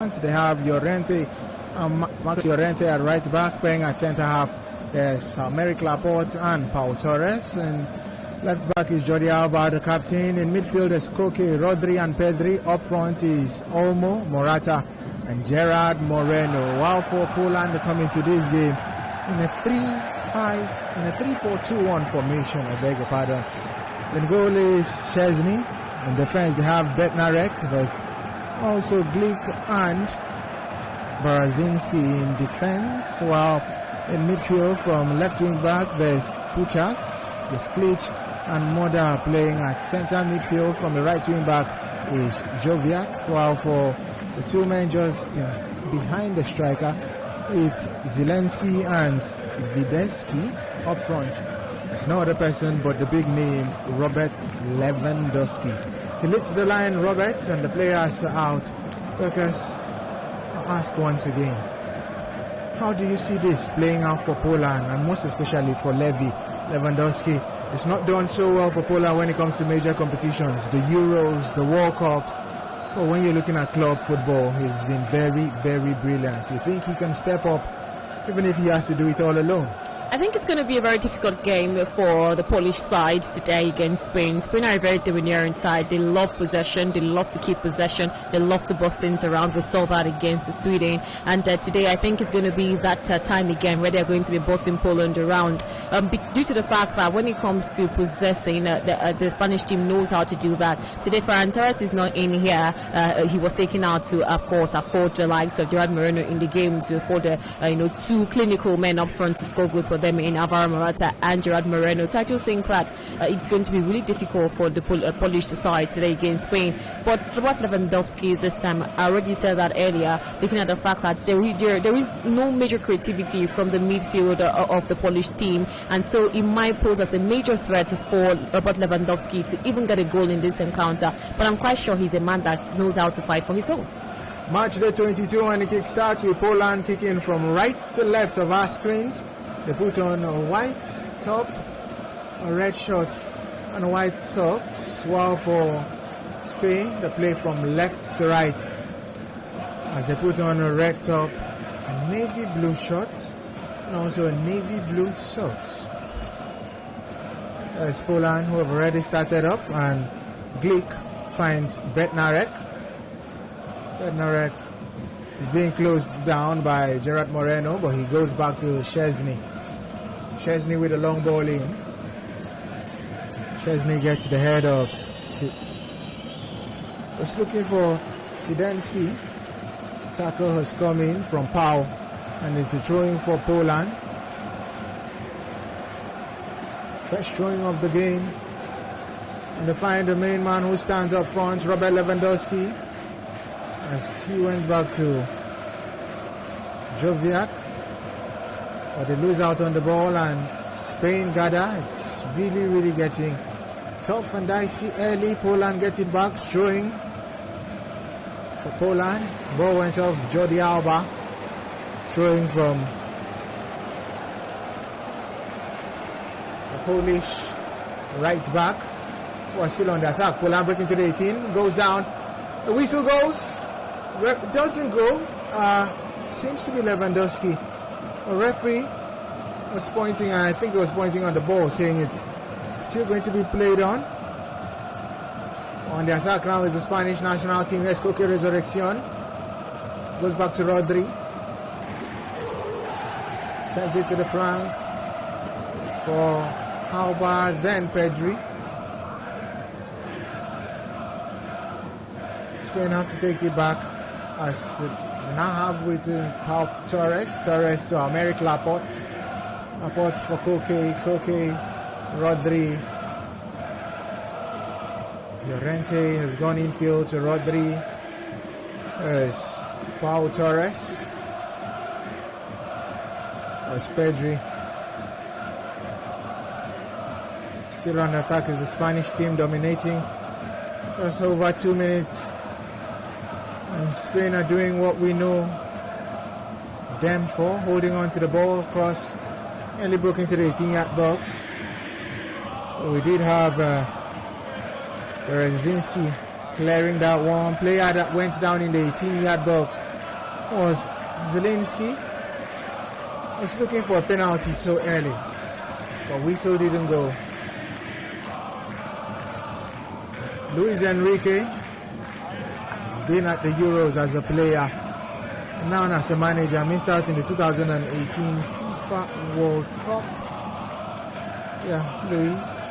They have Llorente, Marcos Llorente at right back, playing at centre half. There's Merrick Laporte and Pau Torres, and left back is Jordi Alba, the captain. In midfield is Koki, Rodri and Pedri. Up front is Olmo, Morata and Gerard Moreno. While for Poland to come into this game in a 3-4-2-1 formation, I beg your pardon. In goal is Szczesny. In defense they have Bednarek. There's also Glick and Barazinski in defense, while in midfield from left wing back there's Puchas, the Sklic and Moda playing at center midfield. From the right wing back is Joviak, while for the two men just behind the striker it's Zelensky and Wideski. Up front it's no other person but the big name Robert Lewandowski. He leads the line, Robert, and the players are out. Dorcas, I'll ask once again, how do you see this playing out for Poland, and most especially for Lewandowski? It's not done so well for Poland when it comes to major competitions, the Euros, the World Cups. But when you're looking at club football, he's been very, very brilliant. You think he can step up, even if he has to do it all alone? I think it's going to be a very difficult game for the Polish side today against Spain. Spain are a very domineering side. They love possession. They love to keep possession. They love to bust things around. We saw that against Sweden. And today I think it's going to be that time again where they're going to be bossing Poland around. Due to the fact that when it comes to possessing, the Spanish team knows how to do that. Today Ferran Torres is not in here. He was taken out to, of course, afford the likes of Gerard Moreno in the game, to afford two clinical men up front to score goals for them in Alvaro Morata and Gerard Moreno. So I do think that it's going to be really difficult for the Polish side today against Spain. But Robert Lewandowski this time, I already said that earlier, looking at the fact that there is no major creativity from the midfield of the Polish team, and so it might pose as a major threat for Robert Lewandowski to even get a goal in this encounter. But I'm quite sure he's a man that knows how to fight for his goals. Match day 22, and the kick starts with Poland kicking from right to left of our screens. They put on a white top, a red shirt and white socks, while for Spain they play from left to right as they put on a red top, a navy blue shirt and also a navy blue socks. There's Poland, who have already started up, and Glick finds Bednarek. Bednarek is being closed down by Gerard Moreno, but he goes back to Szczesny. Szczesny with a long ball in. Szczesny gets the head of just looking for Sidensky. Tackle has come in from Pau, and it's a throwing for Poland. First throwing of the game, and they find the main man who stands up front, Robert Lewandowski, as he went back to Joviak. But they lose out on the ball, and Spain gather. It's really, really getting tough and dicey early. Poland get it back, throwing for Poland. Ball went off Jordi Alba, throwing from the Polish right back, who are still on the attack. Poland breaking to the 18, goes down. The whistle goes. It doesn't go. Seems to be Lewandowski. A referee was pointing, and I think he was pointing on the ball, saying it's still going to be played on. On the attack now is the Spanish national team. There's Koki Resurrection. Goes back to Rodri. Sends it to the flank for Alba, then Pedri. Spain have to take it back as the now have with Pau Torres to Merrick Laporte for Koki, Rodri. Llorente has gone infield to Rodri. There's Pau Torres. There's Pedri. Still on attack is the Spanish team, dominating. Just over 2 minutes. And Spain are doing what we know them for, holding on to the ball across, nearly broke into the 18-yard box. But we did have Barazinski clearing that one. Player that went down in the 18-yard box was Zielinski. Was looking for a penalty so early, but whistle didn't go. Luis Enrique has been at the Euros as a player, and now as a manager. Missed out in the 2018 FIFA World Cup. Yeah, Luis,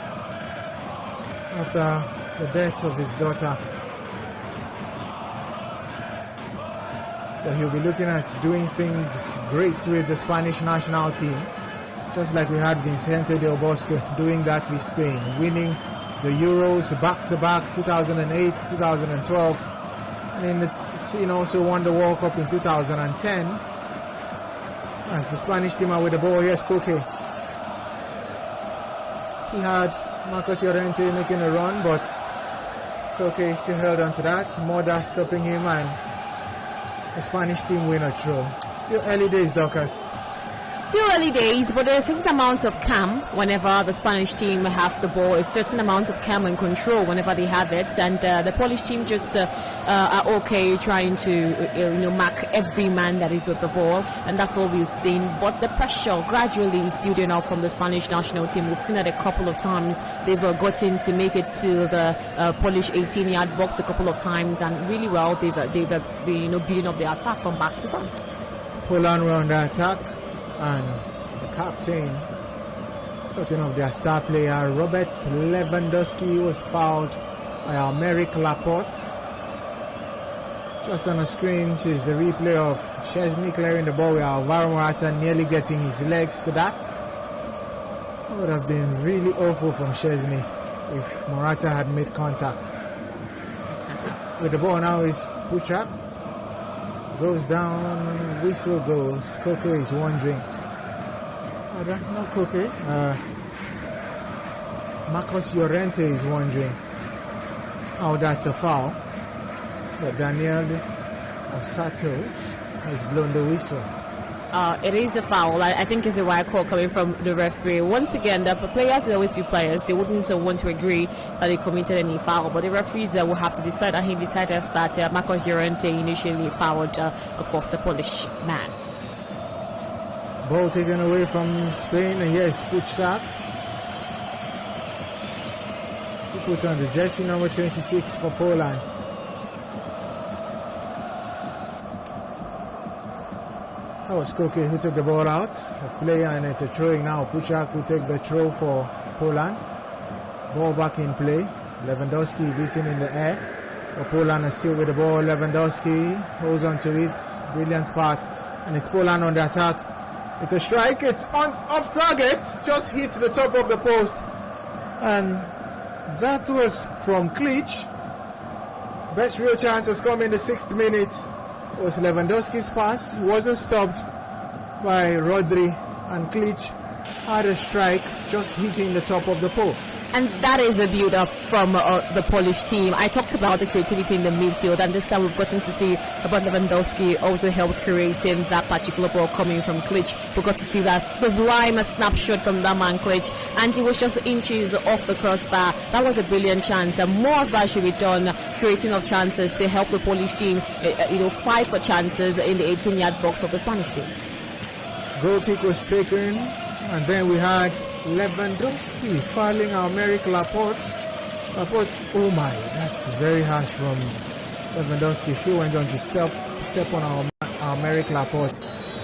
after the death of his daughter. But he'll be looking at doing things great with the Spanish national team, just like we had Vicente Del Bosque doing that with Spain, winning the Euros back-to-back 2008, 2012, and in the scene also won the World Cup in 2010. As the Spanish team are with the ball, here's Koki. He had Marcos Llorente making a run, but Koki still held on to that. Moda stopping him, and the Spanish team win a throw. Still early days, Dorcas. Still early days, but there's a certain amount of calm whenever the Spanish team have the ball, a certain amount of calm and control whenever they have it, and the Polish team just are okay trying to mark every man that is with the ball, and that's what we've seen. But the pressure gradually is building up from the Spanish national team. We've seen it a couple of times. They've gotten to make it to the Polish 18-yard box a couple of times, and really well they've been building up the attack from back to front. Poland were on the attack, and the captain, talking of their star player, Robert Lewandowski, was fouled by Aymeric Laporte. Just on the screen is the replay of Szczesny clearing the ball with Alvaro Morata nearly getting his legs to that. It would have been really awful from Szczesny if Morata had made contact. With the ball now is Puchak. Goes down, whistle goes. Koki is wondering. Not Koki. Marcos Llorente is wondering how that's a foul. But Daniel Santos has blown the whistle. It is a foul. I think it's a right call coming from the referee. Once again, the players will always be players. They wouldn't want to agree that they committed any foul, but the referees will have to decide. And he decided that Marcos Llorente initially fouled, of course, the Polish man. Ball taken away from Spain, and here's Puchak. He puts on the jersey number 26 for Poland. That was Koki who took the ball out of play, and it's a throwing now. Puchak will take the throw for Poland. Ball back in play. Lewandowski beaten in the air. But Poland is still with the ball. Lewandowski holds on to it. Brilliant pass. And it's Poland on the attack. It's a strike. It's off target. Just hit the top of the post. And that was from Klich. Best real chance has come in the 6th minute. It was Lewandowski's pass. Wasn't stopped by Rodri, and Klich had a strike just hitting the top of the post. And that is a build-up from the Polish team. I talked about the creativity in the midfield, and this time we've gotten to see about Lewandowski also help creating that particular ball coming from Klich. We got to see that sublime snapshot from that man Klich, and he was just inches off the crossbar. That was a brilliant chance, and more of that should be done, creating of chances to help the Polish team fight for chances in the 18-yard box of the Spanish team. Goal kick was taken, and then we had Lewandowski fouling Aymeric Laporte. Laporte, oh my, that's very harsh from Lewandowski. Still went on to step on Aymeric Laporte.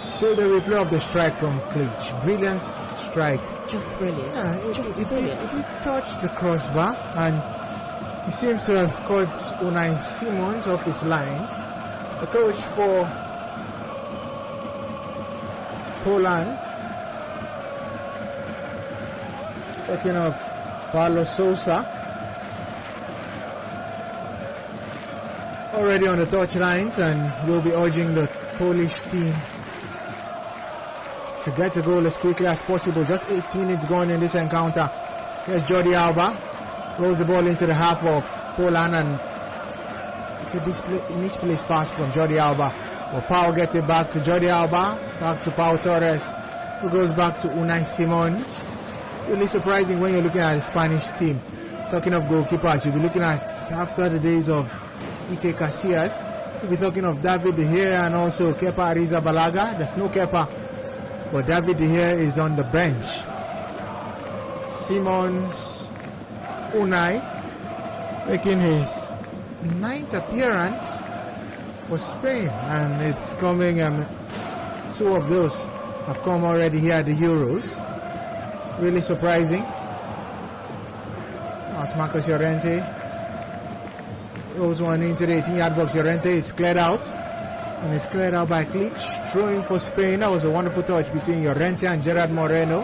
So the replay of the strike from Klich. Brilliant strike. Just brilliant. Yeah, it did touch the crossbar, and he seems to have caught Unai Simons off his lines. The coach for Poland, talking of Paulo Sousa, already on the touchlines, and will be urging the Polish team to get a goal as quickly as possible. Just 8 minutes gone in this encounter. Here's Jordi Alba, rolls the ball into the half of Poland, and it's a misplaced pass from Jordi Alba. Well, Pau gets it back to Jordi Alba, back to Pau Torres, who goes back to Unai Simons. Really surprising when you're looking at the Spanish team. Talking of goalkeepers, you'll be looking at, after the days of Ike Casillas, We'll be talking of David De Gea and also Kepa Arrizabalaga. There's no Kepa, but David De Gea is on the bench. Simons Unai making his 9th appearance for Spain, and it's coming. 2 of those have come already here at the Euros. Really surprising. As Marcos Llorente rolls one into the 18-yard box. Llorente is cleared out, and it's cleared out by Klitsch. Throwing for Spain. That was a wonderful touch between Llorente and Gerard Moreno.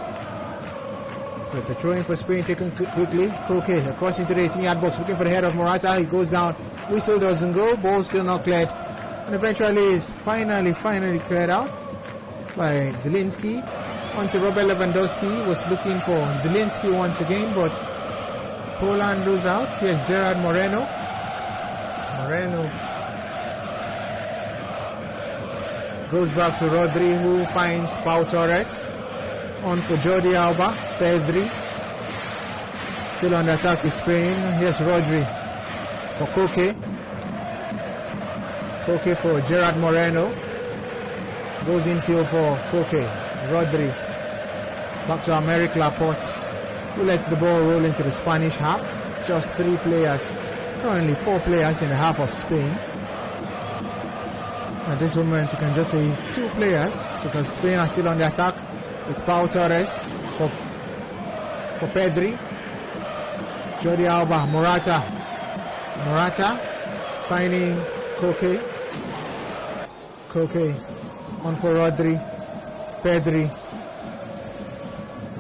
So it's a throw-in for Spain, taken quickly. Koki across into the 18-yard box, looking for the head of Morata. He goes down. Whistle doesn't go. Ball still not cleared. And eventually is finally cleared out by Zielinski. Onto Robert Lewandowski. Was looking for Zielinski once again, but Poland goes out. Here's Gerard Moreno. Goes back to Rodri, who finds Pau Torres. On for Jordi Alba. Pedri. Still on the attack is Spain. Here's Rodri for Koki. Koki for Gerard Moreno. Goes infield for Koki. Rodri. Back to Aymeric Laporte, who lets the ball roll into the Spanish half. Just 3 players. Currently 4 players in the half of Spain. At this moment, you can just say 2 players because Spain are still on the attack. It's Pau Torres for Pedri. Jordi Alba, Morata finding Koki on for Rodri. Pedri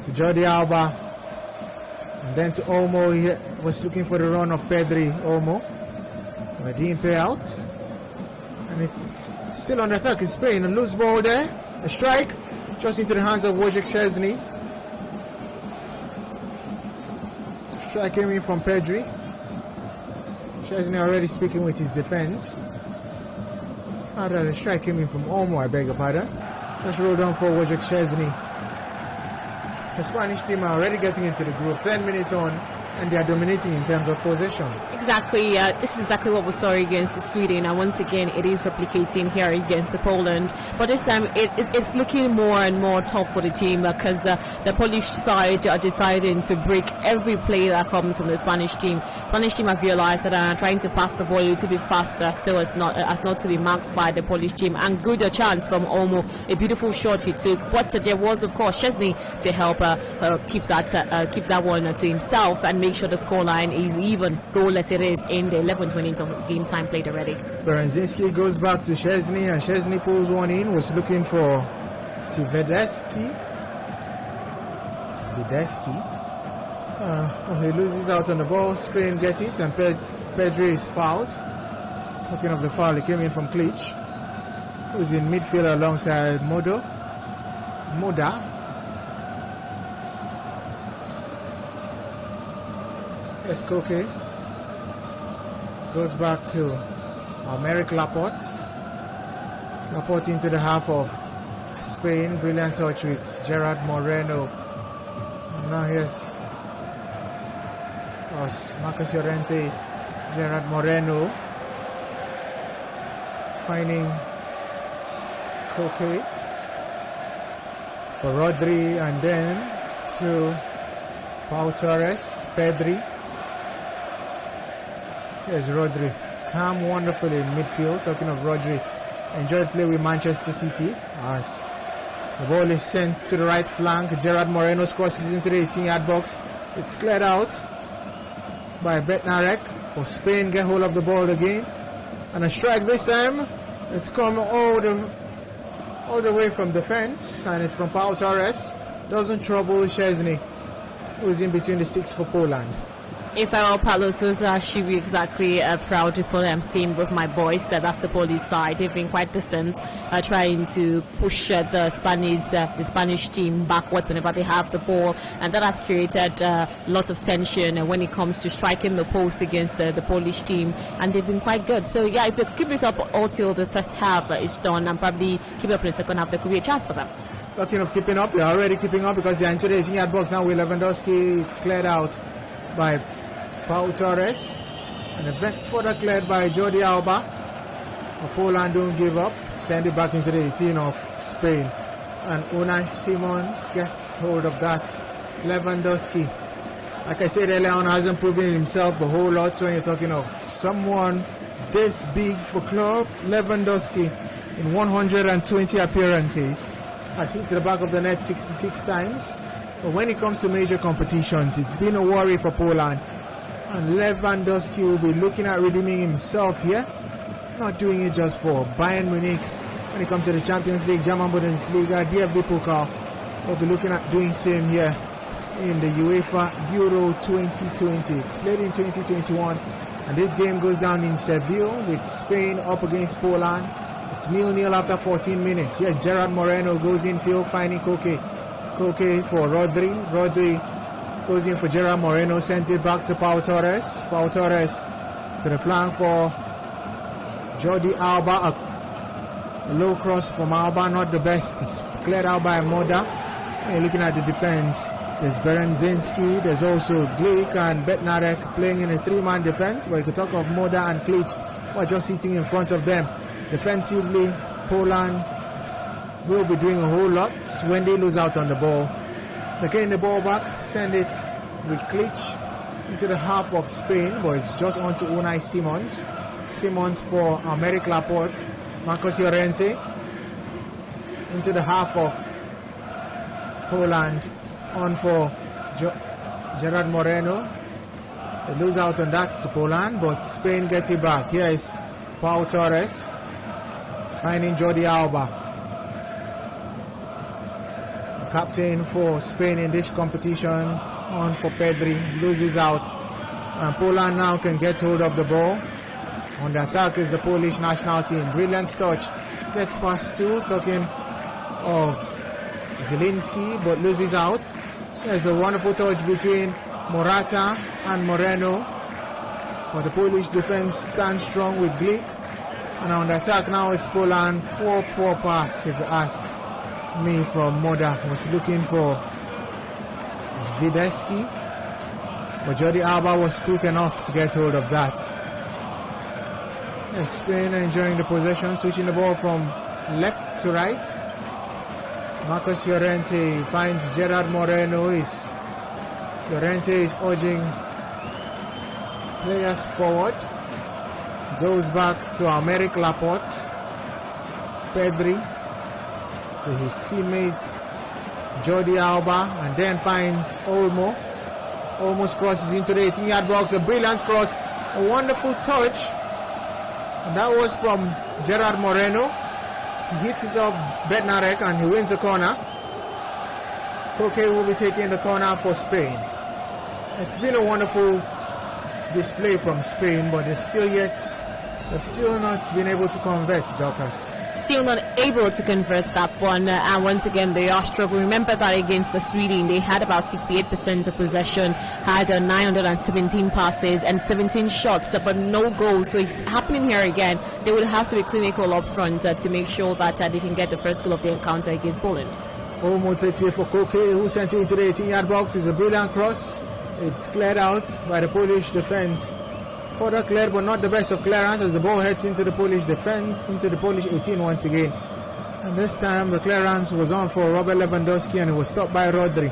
to Jordi Alba, and then to Olmo. He was looking for the run of Pedri. Olmo, but didn't pay out, and it's still on the attack in Spain. A loose ball there, a strike just into the hands of Wojciech Szczesny. Strike came in from Pedri. Szczesny already speaking with his defense. Rather, the strike came in from Olmo, I beg your pardon. Just rolled on for Wojciech Szczesny. The Spanish team are already getting into the groove. 10 minutes on, and they are dominating in terms of possession. Exactly. This is exactly what we saw against Sweden, and once again it is replicating here against Poland. But this time it's looking more and more tough for the team because the Polish side are deciding to break every play that comes from the Spanish team. Spanish team have realized that are trying to pass the ball a little bit faster, so as not to be marked by the Polish team. And good a chance from Olmo, a beautiful shot he took. But there was, of course, Szczesny to help keep that one to himself and make sure the scoreline is even, goalless it is in the 11th minute of game time played already. Berezinski goes back to Szczesny, and Szczesny pulls one in. Was looking for Swiderski. He loses out on the ball. Spain gets it, and Pedri is fouled. Talking of the foul, he came in from Klitsch, who's in midfield alongside Moda. Yes, Koki goes back to Aymeric Laporte. Laporte into the half of Spain. Brilliant touch with Gerard Moreno. And now here's Marcos Llorente. Gerard Moreno finding Koki for Rodri, and then to Pau Torres. Pedri. Here's Rodri. Calm wonderfully in midfield. Talking of Rodri, enjoyed play with Manchester City as the ball is sent to the right flank. Gerard Moreno crosses into the 18-yard box. It's cleared out by Bednarek. For Spain get hold of the ball again, and a strike this time. It's come all the way from defense, and it's from Pau Torres. Doesn't trouble Szczesny, who's in between the sticks for Poland. If I were Paulo Sousa, I should be exactly proud with what I'm seeing with my boys. That's the Polish side. They've been quite decent, trying to push the Spanish team backwards whenever they have the ball, and that has created lots of tension when it comes to striking the post against the Polish team, and they've been quite good. So yeah, if they keep this up all till the first half is done, and probably keep it up in the second half, there could be a chance for them. Talking of keeping up, they're already keeping up because they're into the 18-yard box now with Lewandowski. It's cleared out by Pau Torres, and a further cleared by Jordi Alba. Poland don't give up. Send it back into the 18 of Spain. And Unai Simons gets hold of that. Lewandowski, like I said earlier on, hasn't proven himself a whole lot. So when you're talking of someone this big for club, Lewandowski in 120 appearances has hit the back of the net 66 times. But when it comes to major competitions, it's been a worry for Poland. And Lewandowski will be looking at redeeming himself here. Not doing it just for Bayern Munich. When it comes to the Champions League, German Bundesliga, DFB Pokal, we'll be looking at doing same here in the UEFA Euro 2020. It's played in 2021. And this game goes down in Seville with Spain up against Poland. It's 0-0 after 14 minutes. Yes, Gerard Moreno goes in field, finding Koki. Koki for Rodri. Rodri goes in for Gerard Moreno, sends it back to Pau Torres. Pau Torres to the flank for Jordi Alba. A low cross from Alba, not the best. It's cleared out by Moda. And you're looking at the defense. There's Berenzinski, there's also Glick and Bednarek playing in a three-man defense. But you could talk of Moda and Klic who are just sitting in front of them. Defensively, Poland will be doing a whole lot when they lose out on the ball. They gain the ball back, send it with Klic into the half of Spain, but it's just on to Unai Simons. Simons for Aymeric Laporte. Marcos Llorente into the half of Poland, on for Gerard Moreno. They lose out on that to Poland, but Spain gets it back. Here is Pau Torres finding Jordi Alba, the captain for Spain in this competition, on for Pedri, loses out, and Poland now can get hold of the ball. On the attack is the Polish national team. Brilliant touch, gets past two, talking of Zielinski, but loses out. There's a wonderful touch between Morata and Moreno, but the Polish defense stands strong with Glick. And on the attack now is Poland. Poor pass, if you ask me, from Moda. Was looking for Zwiedeski, but Jordi Alba was quick enough to get hold of that. Yes, Spain enjoying the possession, switching the ball from left to right. Marcos Llorente finds Gerard Moreno. Llorente is urging players forward. Goes back to Aymeric Laporte. Pedri to his teammate Jordi Alba, and then finds Olmo. Almost crosses into the 18-yard box. A brilliant cross, a wonderful touch. And that was from Gerard Moreno. He hits it off Bednarek and he wins the corner. Koki will be taking the corner for Spain. It's been a wonderful display from Spain, but they've still not been able to convert, Dorcas. Still not able to convert that one, and once again they are struggling. Remember that against the Sweden they had about 68% of possession, had 917 passes and 17 shots, but no goals. So it's happening here again. They will have to be clinical up front to make sure that they can get the first goal of the encounter against Poland. Almost takes it for Koki, who sent it into the 18-yard box. It's a brilliant cross. It's cleared out by the Polish defense. Further cleared, but not the best of clearance, as the ball heads into the Polish defense, into the Polish 18 once again. And this time the clearance was on for Robert Lewandowski and it was stopped by Rodri.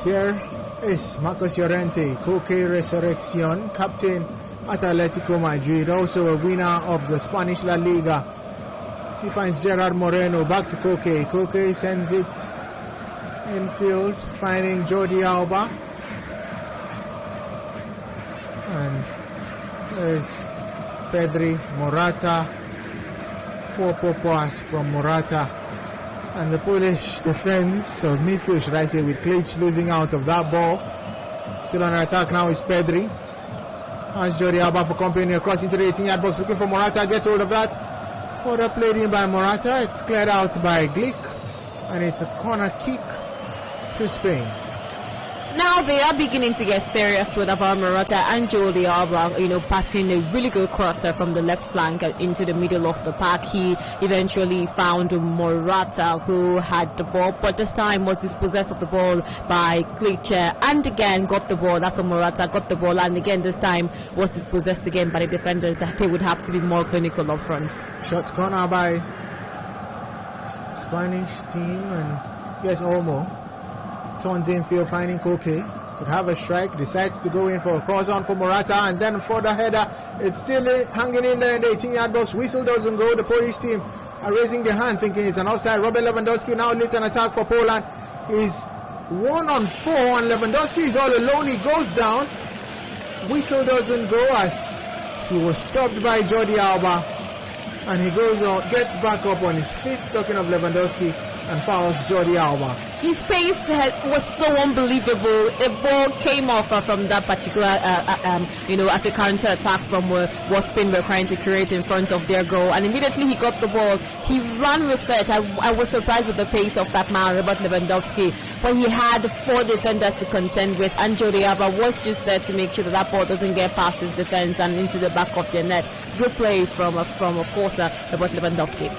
Here is Marcos Llorente, Koki Resurrection, captain at Atletico Madrid, also a winner of the Spanish La Liga. He finds Gerard Moreno, back to Koki. Koki sends it infield, finding Jordi Alba. And there's Pedri, Morata. Poor pass from Morata. And the Polish defense, or midfield should I say, with Klic losing out of that ball. Still on attack now is Pedri. Has Jordi Alba for company across into the 18-yard box, looking for Morata, gets hold of that. Further played in by Morata. It's cleared out by Glick. And it's a corner kick to Spain. Now they are beginning to get serious with Alvaro Morata and Jordi Alba, passing a really good crosser from the left flank into the middle of the park. He eventually found Morata, who had the ball, but this time was dispossessed of the ball by Klitschko, and again got the ball. That's when Morata got the ball, and again this time was dispossessed again by the defenders. They would have to be more clinical up front. Shots corner by Spanish team, and yes, Olmo turns infield, finding Koki. Could have a strike, decides to go in for a cross on for Morata, and then for the header. It's still hanging in there in the 18-yard box. Whistle doesn't go. The Polish team are raising their hand, thinking it's an offside. Robert Lewandowski now leads an attack for Poland. He's 1-on-4, and Lewandowski is all alone. He goes down. Whistle doesn't go as he was stopped by Jordi Alba, and he goes on, gets back up on his feet, talking of Lewandowski, and fouls Jordi Alba. His pace was so unbelievable. A ball came off from that particular, as a counter attack from what Spain were trying to create in front of their goal. And immediately he got the ball, he ran with it. I was surprised with the pace of that man, Robert Lewandowski. But he had 4 defenders to contend with, and Jordi Alba was just there to make sure that ball doesn't get past his defense and into the back of the net. Good play from of course, Robert Lewandowski.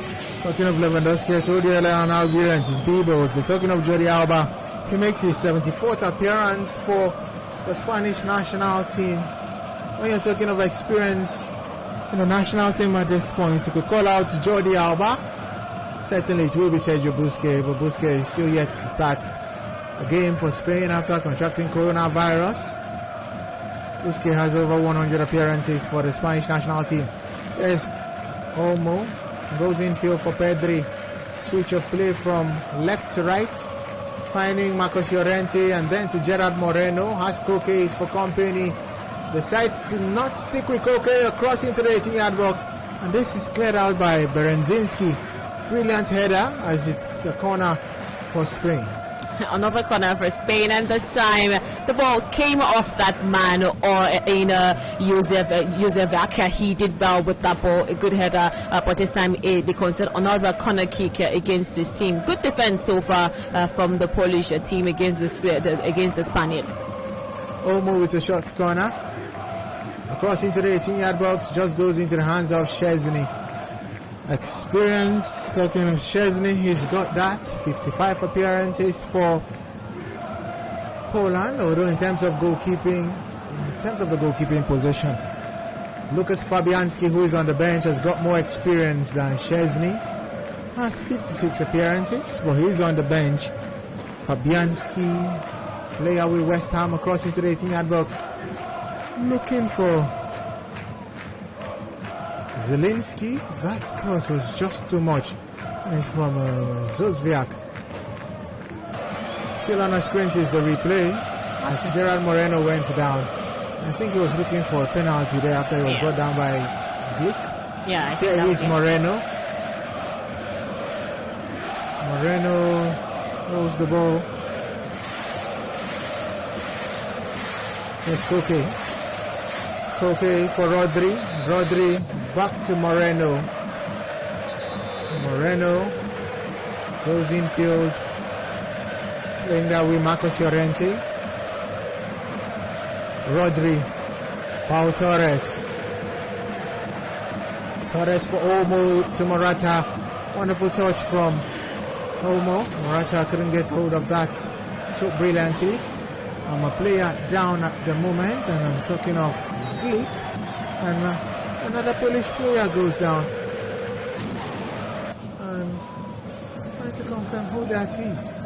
Talking of Lewandowski, I told you earlier on Algerians, his B-boat. We're talking of Jordi Alba. He makes his 74th appearance for the Spanish national team. When you're talking of experience in the national team at this point, you could call out Jordi Alba. Certainly it will be Sergio Busquets, but Busquets is still yet to start a game for Spain after contracting coronavirus. Busquets has over 100 appearances for the Spanish national team. There's Olmo. Goes infield for Pedri. Switch of play from left to right, finding Marcos Llorente, and then to Gerard Moreno. Has Koki for company. Decides to not stick with Koki, across into the 18-yard box, and this is cleared out by Berenzinski. Brilliant header, as it's a corner for Spain. Another corner for Spain, and this time the ball came off that man, or in Josef Aka. He did well with that ball, a good header, but this time they considered another corner kick against this team. Good defense so far from the Polish team against the Spaniards. Olmo with a short corner across into the 18-yard box, just goes into the hands of Szczesny. Experience, talking of Szczesny, he's got that 55 appearances for Poland, although in terms of the goalkeeping position, Lucas Fabianski, who is on the bench, has got more experience than Szczesny. Has 56 appearances, but he's on the bench. Fabianski, player with West Ham, across into the 18-yard box, looking for Zielinski. That cross was just too much. And it's from Zozviak. Still on the screen is the replay as Gerard Moreno went down. I think he was looking for a penalty there after he was brought down by Glick. Yeah, I think here is Moreno. Moreno rolls the ball. It's Koki. Koki for Rodri. Rodri back to Moreno. Moreno goes infield, playing that with Marcos Llorente. Rodri. Pau Torres. Torres for Olmo to Morata. Wonderful touch from Olmo. Morata couldn't get hold of that so brilliantly. I'm a player down at the moment, and I'm talking of Glick, and another Polish player goes down, and trying to confirm who that is.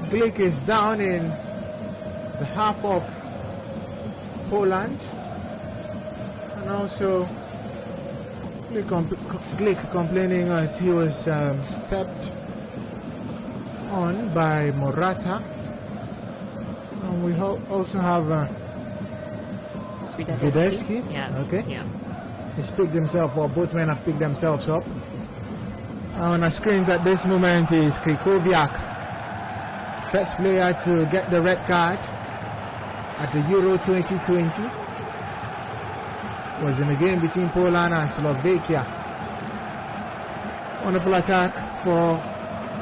Glick is down in the half of Poland, and also Glick complaining that he was stepped on by Morata. And we also have Wiedeski. Yeah. Okay. Yeah. He's picked himself up. Both men have picked themselves up. On our screens at this moment is Krychowiak, first player to get the red card at the Euro 2020. Was in a game between Poland and Slovakia. Wonderful attack for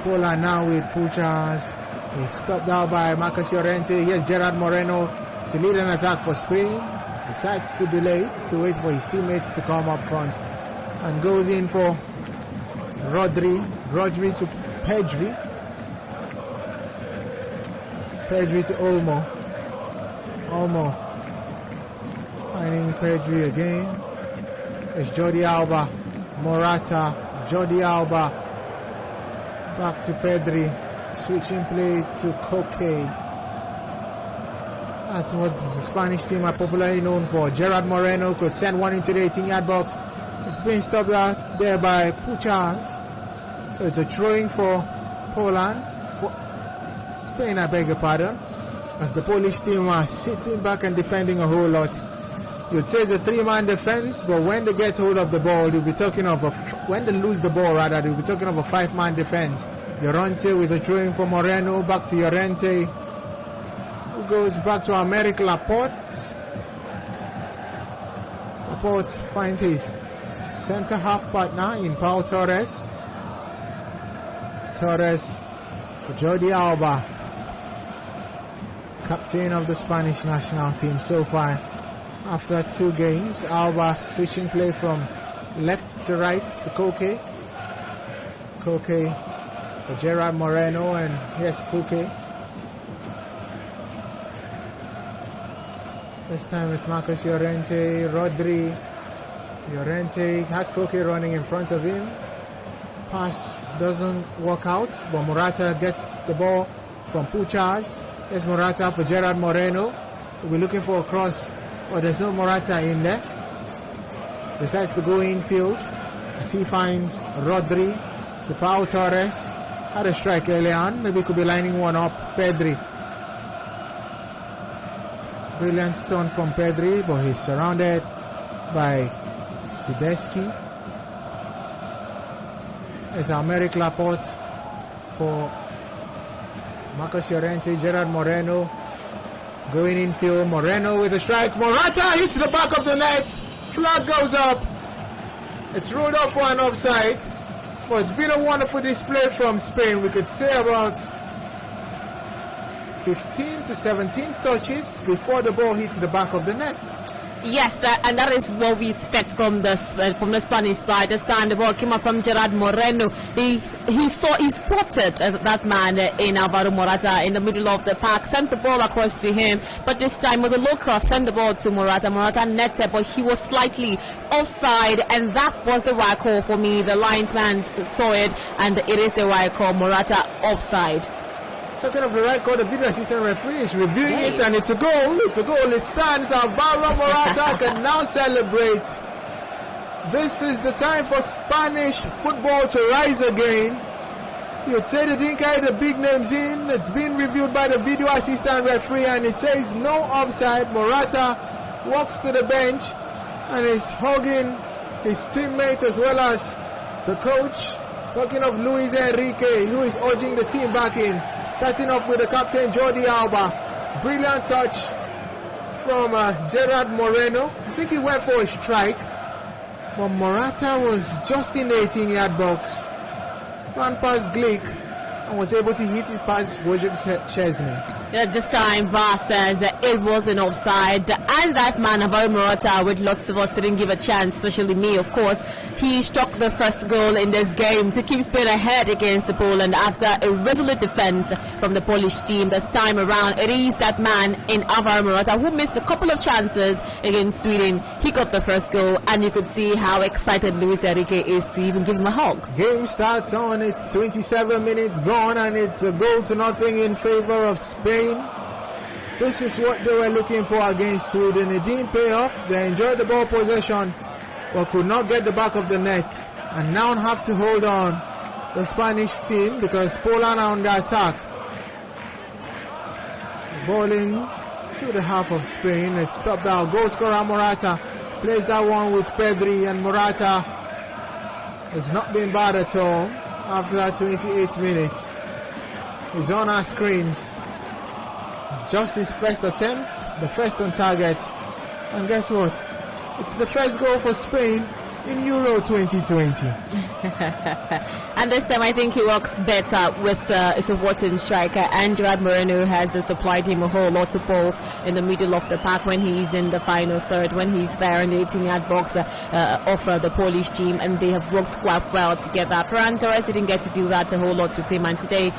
Poland now with Puchas He's stopped out by Marcos Llorente. Here's Gerard Moreno to lead an attack for Spain. Decides to delay it, to wait for his teammates to come up front, and goes in for Rodri to Pedri. Pedri to Olmo. Finding Pedri again. It's Jordi Alba. Morata. Jordi Alba. Back to Pedri. Switching play to Koki. That's what the Spanish team are popularly known for. Gerard Moreno could send one into the 18-yard box. It's been stopped out there by Puchas. So it's a throwing for Poland. For Spain, I beg your pardon. As the Polish team are sitting back and defending a whole lot. You'd say it's a 3-man defense, but when they get hold of the ball, you'll be talking of when they lose the ball, rather, you'll be talking of a 5-man defense. Llorente with a throwing for Moreno, back to Llorente. Who goes back to Americ Laporte. Laporte finds his center half partner in Pau Torres. Torres for Jordi Alba, captain of the Spanish national team so far. After 2 games, Alba switching play from left to right to Koki. Koki for Gerard Moreno, and here's Koki. This time it's Marcos Llorente, Rodri. Llorente has Koki running in front of him. Pass doesn't work out, but Morata gets the ball from Puchas. There's Morata for Gerard Moreno. We'll be looking for a cross, but there's no Morata in there. Decides to go infield as he finds Rodri to Pau Torres. Had a strike early on, maybe could be lining one up. Pedri. Brilliant turn from Pedri, but he's surrounded by Fideski. There's Americ Laporte for Marcos Llorente. Gerard Moreno going infield. Moreno with a strike. Morata hits the back of the net. Flag goes up. It's ruled off for an offside. But it's been a wonderful display from Spain. We could say about 15 to 17 touches before the ball hits the back of the net. Yes, and that is what we expect from the Spanish side. This time the ball came up from Gerard Moreno. He spotted that man in Alvaro Morata in the middle of the park, sent the ball across to him, but this time was a low cross, sent the ball to Morata. Morata netted, but he was slightly offside, and that was the right call for me. The linesman saw it, and it is the right call. Morata offside. Talking of the right call, the video assistant referee is reviewing it, and it's a goal. It's a goal. It stands. Alvaro Morata can now celebrate. This is the time for Spanish football to rise again. You'd say they didn't carry the big names in. It's been reviewed by the video assistant referee, and it says no offside. Morata walks to the bench and is hugging his teammates as well as the coach. Talking of Luis Enrique, who is urging the team back in. Starting off with the captain, Jordi Alba. Brilliant touch from Gerard Moreno. I think he went for a strike, but Morata was just in the 18-yard box. Ran past Glick and was able to hit it past Wojciech Szczesny. This time VAR says it was an offside, and that man Alvaro Morata, with lots of us, didn't give a chance, especially me of course. He struck the first goal in this game to keep Spain ahead against Poland after a resolute defense from the Polish team. This time around it is that man in Alvaro Morata who missed a couple of chances against Sweden. He got the first goal, and you could see how excited Luis Enrique is to even give him a hug. Game starts on, it's 27 minutes gone, and it's a goal to nothing in favor of Spain. This is what they were looking for against Sweden. It didn't pay off. They enjoyed the ball possession, but could not get the back of the net, and now have to hold on, the Spanish team, because Poland are on the attack. Bowling to the half of Spain. It's stopped out. Goal scorer Morata plays that one with Pedri, and Morata has not been bad at all after 28 minutes. He's on our screens. Just his first attempt, the first on target, and guess what? It's the first goal for Spain in Euro 2020. And this time I think he works better with a supporting striker, and Gerard Moreno has supplied him a whole lot of balls in the middle of the park when he's in the final third, when he's there in the 18-yard box of the Polish team, and they have worked quite well together. Ferran Torres didn't get to do that a whole lot with him, and today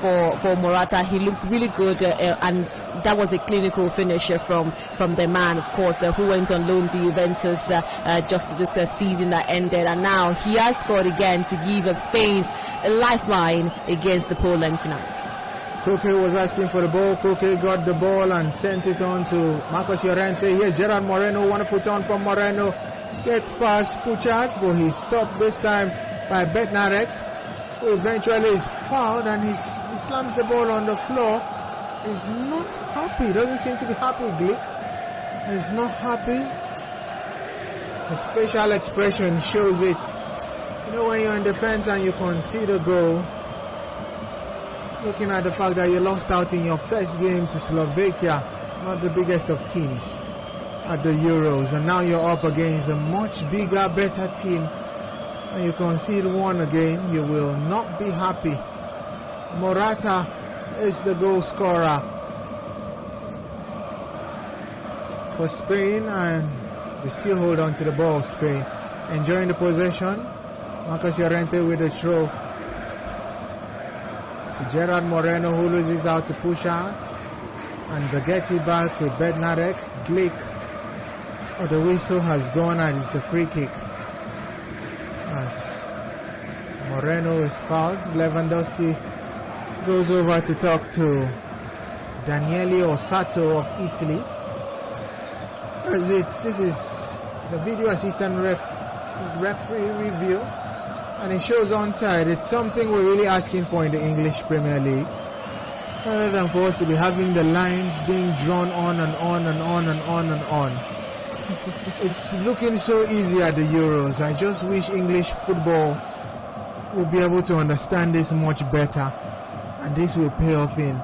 for Morata, he looks really good, and that was a clinical finisher from the man, of course, who went on loan to Juventus just this season that ended, and now he has scored again to give up Spain a lifeline against the Poland tonight. Koki was asking for the ball. Koki got the ball and sent it on to Marcos Llorente. Here's Gerard Moreno, wonderful turn from Moreno. Gets past Puchas, but he's stopped this time by Bednarek, who eventually is fouled, and he slams the ball on the floor. He's not happy. Doesn't seem to be happy, Glick. He's not happy. His facial expression shows it. You know, when you're in defense and you concede a goal, looking at the fact that you lost out in your first game to Slovakia, not the biggest of teams at the Euros, and now you're up against a much bigger, better team, and you concede one again, you will not be happy. Morata is the goal scorer for Spain, and they still hold on to the ball. Spain enjoying the possession. Marcos Llorente with a throw to Gerard Moreno, who loses out to Puchas, and they get it back with Bednarek. Glick, the whistle has gone, and it's a free kick as Moreno is fouled. Lewandowski goes over to talk to Daniele Osato of Italy. This is the video assistant referee review, and it shows onside. It's something we're really asking for in the English Premier League, rather than for us to be having the lines being drawn on and on and on and on and on. It's looking so easy at the Euros. I just wish English football would be able to understand this much better, and this will pay off in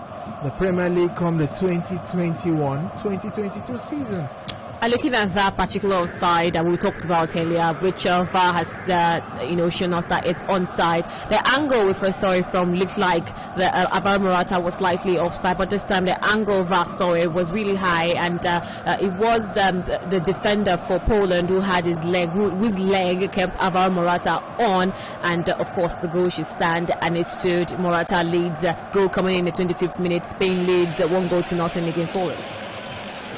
the Premier League come the 2021-2022 season. Looking at that particular offside that we talked about earlier, which VAR has shown us that it's onside. The angle we first saw it from looked like the Alvaro Morata was slightly offside, but this time the angle VAR saw it was really high, and it was the defender for Poland who had whose leg kept Alvaro Morata on, and of course the goal should stand, and it stood. Morata leads, goal coming in the 25th minute. Spain leads 1-0 against Poland.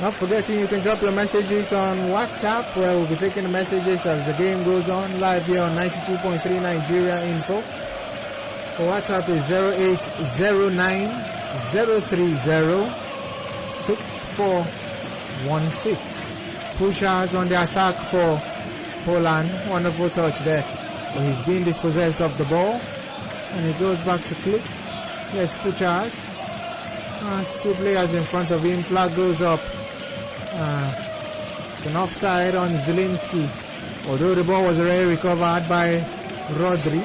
Not forgetting, you can drop your messages on WhatsApp, where we'll be taking the messages as the game goes on, live here on 92.3 Nigeria Info. For WhatsApp is 0809-030-6416. Puchas on the attack for Poland. Wonderful touch there. But he's being dispossessed of the ball, and it goes back to Klich. Yes, Puchas. Two players in front of him. Flag goes up. It's an offside on Zielinski, although the ball was already recovered by Rodri.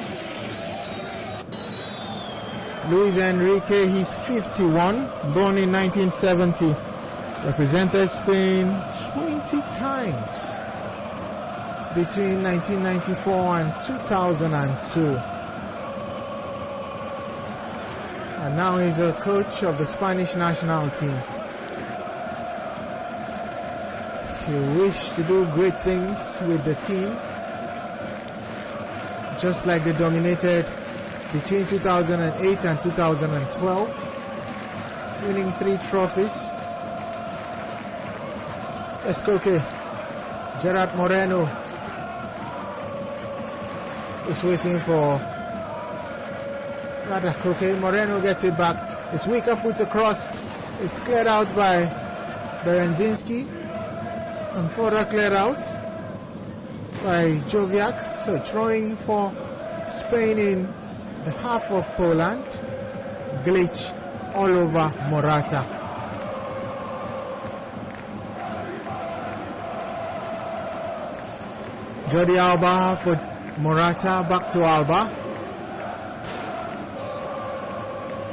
Luis Enrique, he's 51, born in 1970, represented Spain 20 times between 1994 and 2002. And now he's a coach of the Spanish national team. He wished to do great things with the team, just like they dominated between 2008 and 2012, winning 3 trophies. Let's Koki. Gerard Moreno is waiting for Koki. Moreno gets it back. It's weaker foot across. It's cleared out by Berenzinski. And further cleared out by Joviak. So throwing for Spain in the half of Poland. Glitch all over Morata. Jordi Alba for Morata. Back to Alba.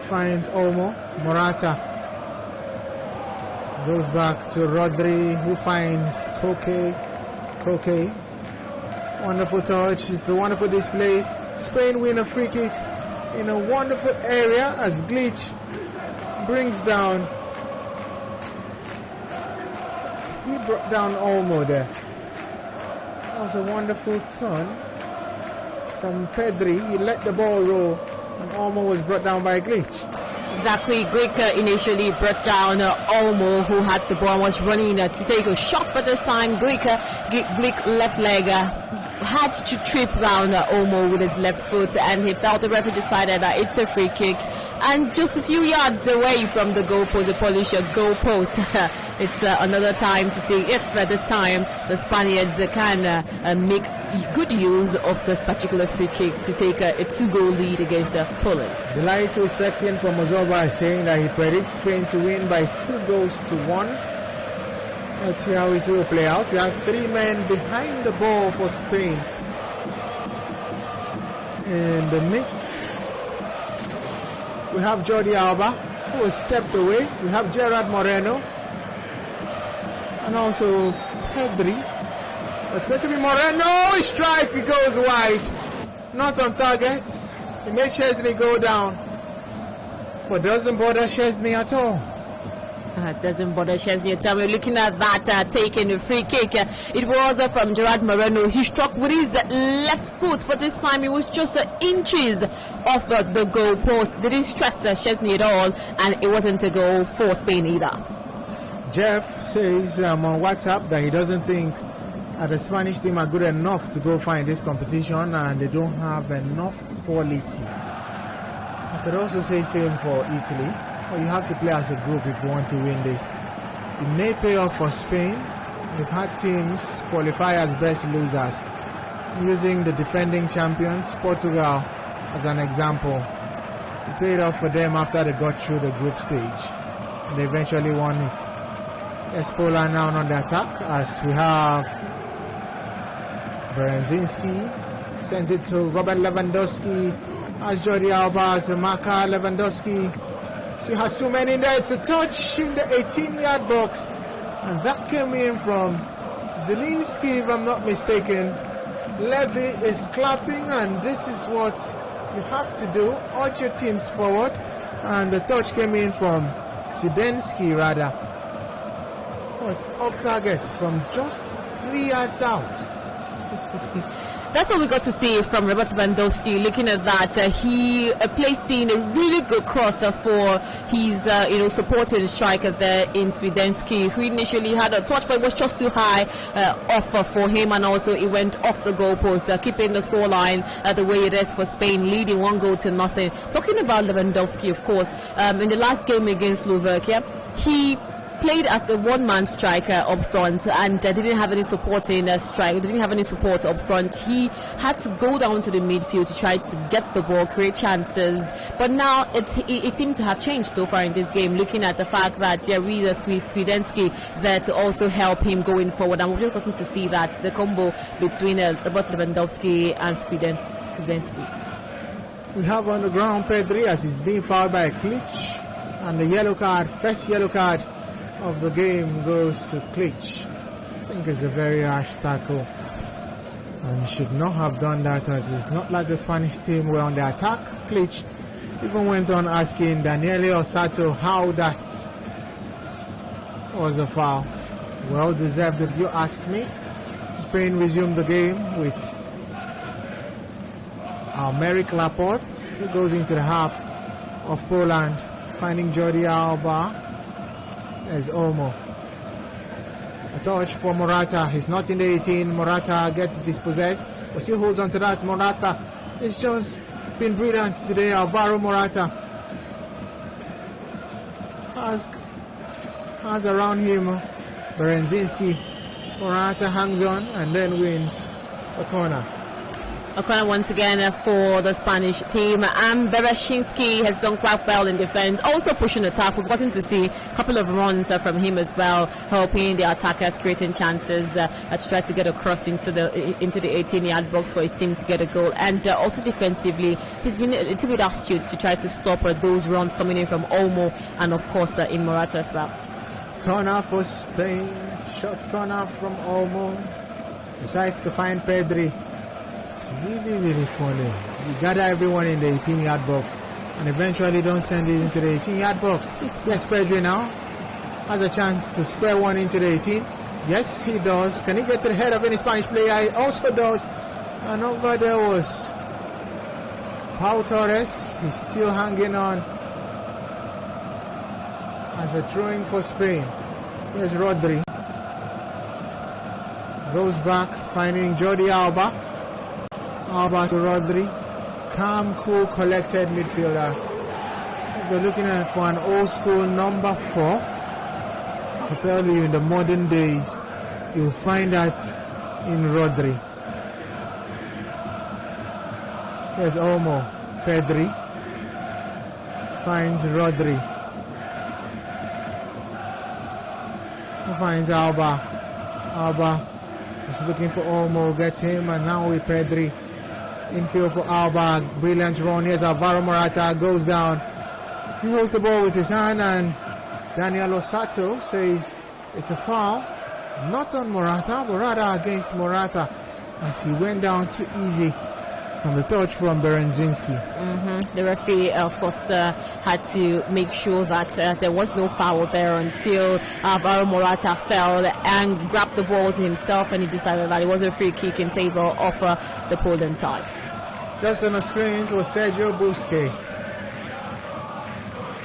Finds Olmo. Morata goes back to Rodri, who finds Koki. Wonderful touch. It's a wonderful display. Spain win a free kick in a wonderful area as Glitch brings down. He brought down Olmo there. That was a wonderful turn from Pedri. He let the ball roll and Olmo was brought down by Glitch. Exactly. Glick initially brought down Olmo, who had the ball, was running to take a shot, but this time Glick left leg had to trip round Olmo with his left foot, and he felt the referee decided that it's a free kick. And just a few yards away from the goalpost, the Polish goalpost, it's another time to see if this time the Spaniards can make good use of this particular free kick to take a 2-goal lead against Poland. The light was texting from Mozoba saying that he predicts Spain to win by 2-1. Let's see how it will play out. We have 3 men behind the ball for Spain. In the mix, we have Jordi Alba, who has stepped away. We have Gerard Moreno and also Pedri. It's going to be Moreno. Strike, it goes wide. Not on target. He made Chesney go down, but doesn't bother Chesney at all. Doesn't bother Chesney at all. We're looking at that taking a free kick. It was from Gerard Moreno. He struck with his left foot, but this time it was just inches off the goal post. Didn't stress Chesney at all, and it wasn't a goal for Spain either. Jeff says on WhatsApp that he doesn't think the Spanish team are good enough to go far in this competition, and they don't have enough quality. I could also say same for Italy. Well, you have to play as a group if you want to win this. It may pay off for Spain. They've had teams qualify as best losers, using the defending champions Portugal as an example. It paid off for them after they got through the group stage and they eventually won it. Yes, Poland now on the attack as we have Berenzinski sends it to Robert Lewandowski as Jordi Alba as Maka. Lewandowski she has 2 men in there. It's a touch in the 18-yard box, and that came in from Zielinski, if I'm not mistaken. Levy is clapping, and this is what you have to do. Urge your teams forward, and the touch came in from Zidensky rather, but off target from just 3 yards out. That's what we got to see from Robert Lewandowski. Looking at that, he placed in a really good cross for his supporting striker there in Zidensky, who initially had a touch but it was just too high off for him, and also it went off the goalpost, keeping the scoreline the way it is for Spain, leading 1-0. Talking about Lewandowski, of course, in the last game against Slovakia, he played as a one-man striker up front and didn't have any support up front. He had to go down to the midfield to try to get the ball, create chances. But now it seemed to have changed so far in this game, looking at the fact that Jerry Zidensky there to also help him going forward. And we've really gotten to see that, the combo between Robert Lewandowski and Zidensky. We have on the ground Pedri as he's being fouled by Klitsch, and the first yellow card of the game goes to Klitsch. I think it's a very rash tackle and should not have done that, as it's not like the Spanish team were on the attack. Klitsch even went on asking Daniele Osato how that was a foul. Well deserved if you ask me. Spain resumed the game with Almeric Laporte, who goes into the half of Poland, finding Jordi Alba as Olmo. A touch for Morata. He's not in the 18. Morata gets dispossessed, but still holds on to that. Morata has just been brilliant today. Alvaro Morata has around him Berenzinski. Morata hangs on and then wins a corner. A corner once again for the Spanish team. And Bereshinski has done quite well in defense, also pushing attack. We've gotten to see a couple of runs from him as well, helping the attackers, creating chances to try to get across into the 18-yard box for his team to get a goal. And also defensively, he's been a little bit astute to try to stop those runs coming in from Olmo and of course in Morata as well. Corner for Spain. Short corner from Olmo. Decides to find Pedri. really, really funny. You gather everyone in the 18-yard box and eventually don't send it into the 18-yard box. Yes, Pedri now has a chance to square one into the 18. Yes, he does. Can he get to the head of any Spanish player? He also does. And over there was Pau Torres. He's still hanging on as a throwing for Spain. Here's Rodri. Goes back, finding Jordi Alba. Alba to Rodri. Calm, cool, collected midfielder. If you're looking for an old school number 4, I tell you, in the modern days, you'll find that in Rodri. There's Olmo. Pedri finds Rodri. He finds Alba. Alba is looking for Olmo, gets him, and now with Pedri. Infield for Alba. Brilliant run. Here's Alvaro Morata. Goes down. He holds the ball with his hand, and Daniel Osato says it's a foul. Not on Morata, but rather against Morata, as he went down too easy from the touch from Berenzinski. The referee, of course, had to make sure that there was no foul there until Alvaro Morata fell and grabbed the ball to himself, and he decided that it was a free kick in favor of the Poland side. Just on the screens was Sergio Busquets.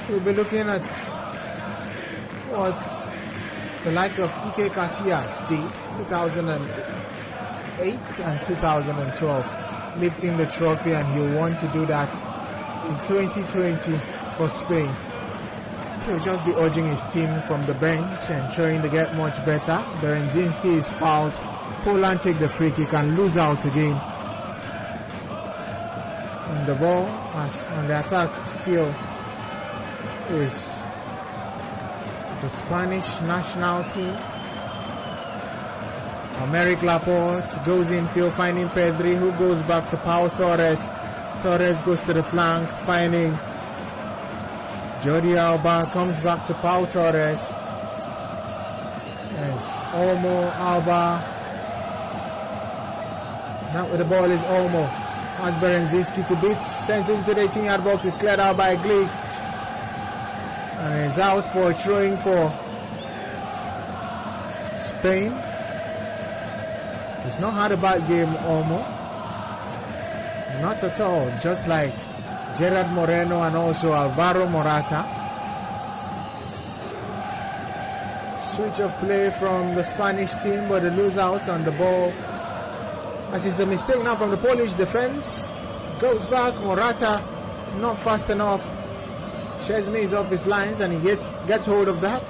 We'll be looking at what the likes of Ike Casillas did 2008 and 2012, lifting the trophy, and he'll want to do that in 2020 for Spain. He'll just be urging his team from the bench and trying to get much better. Berenzinski is fouled. Poland take the free kick and lose out again. And the ball, as on the attack, still is the Spanish national team. Americ Laporte goes infield, finding Pedri, who goes back to Pau Torres. Torres goes to the flank, finding Jordi Alba, comes back to Pau Torres. Yes, Olmo, Alba. Now with the ball is Olmo. Has Berenzinski to beat, sends into the 18-yard box, is cleared out by Glitch. And is out for throwing for Spain. He's not had a bad game, Olmo. Not at all. Just like Gerard Moreno and also Alvaro Morata. Switch of play from the Spanish team, but they lose out on the ball. As it's a mistake now from the Polish defense. Goes back, Morata not fast enough. Chesney is off his lines, and he gets hold of that.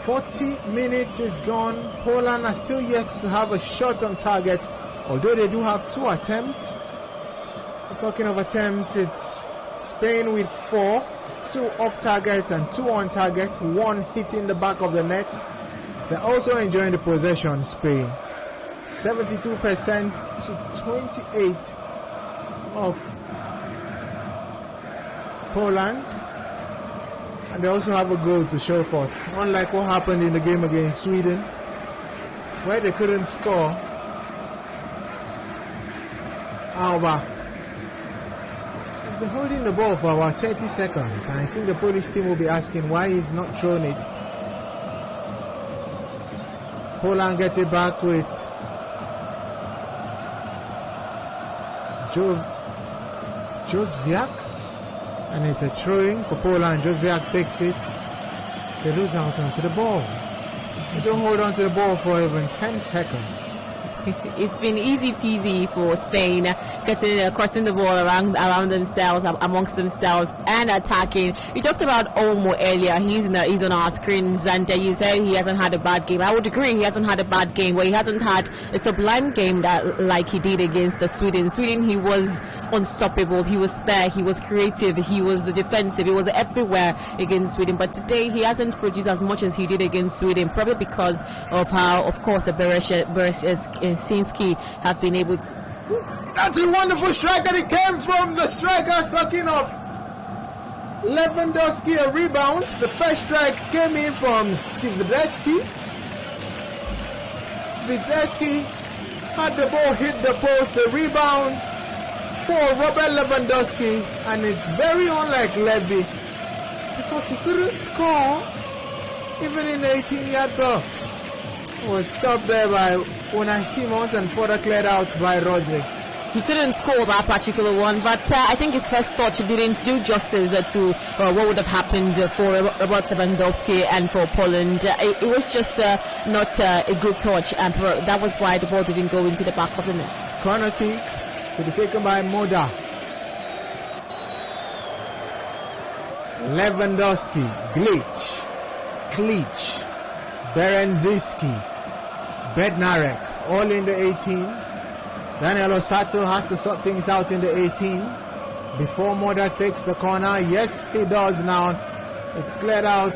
40 minutes is gone. Poland are still yet to have a shot on target, although they do have 2 attempts. Talking of attempts, it's Spain with 4, 2 off target and 2 on target, 1 hitting the back of the net. They're also enjoying the possession, Spain. 72% to 28 of Poland. And they also have a goal to show for it. Unlike what happened in the game against Sweden, where they couldn't score. Alba has been holding the ball for about 30 seconds. And I think the Polish team will be asking why he's not thrown it. Poland gets it back with Józwiak. And it's a throwing for Poland. Józwiak takes it. They lose out onto the ball. They don't hold on to the ball for even 10 seconds. It's been easy peasy for Spain, crossing the ball around themselves, amongst themselves, and attacking. We talked about Olmo earlier. He's on our screens, and you said he hasn't had a bad game. I would agree, he hasn't had a bad game, but he hasn't had a sublime game like he did against Sweden. Sweden, he was unstoppable. He was there. He was creative. He was defensive. He was everywhere against Sweden. But today, he hasn't produced as much as he did against Sweden, probably because of how, of course, the Berezinski have been able to. That's a wonderful strike, and it came from the striker. Talking of Lewandowski, a rebound. The first strike came in from Swiderski. Swiderski Had the ball hit the post, the rebound for Robert Lewandowski, and it's very unlike Levy because he couldn't score even in the 18-yard box. Was stopped there by Unai Simons and further cleared out by Rodri. He couldn't score that particular one, but I think his first touch didn't do justice to what would have happened for Robert Lewandowski and for Poland. It was just not a good touch, and that was why the ball didn't go into the back of the net. Corner kick to be taken by Moda. Lewandowski, Glitch, Klich, Berenzinski, Bednarek, all in the 18. Daniel Osato has to sort things out in the 18 before Moda takes the corner. Yes, he does now. It's cleared out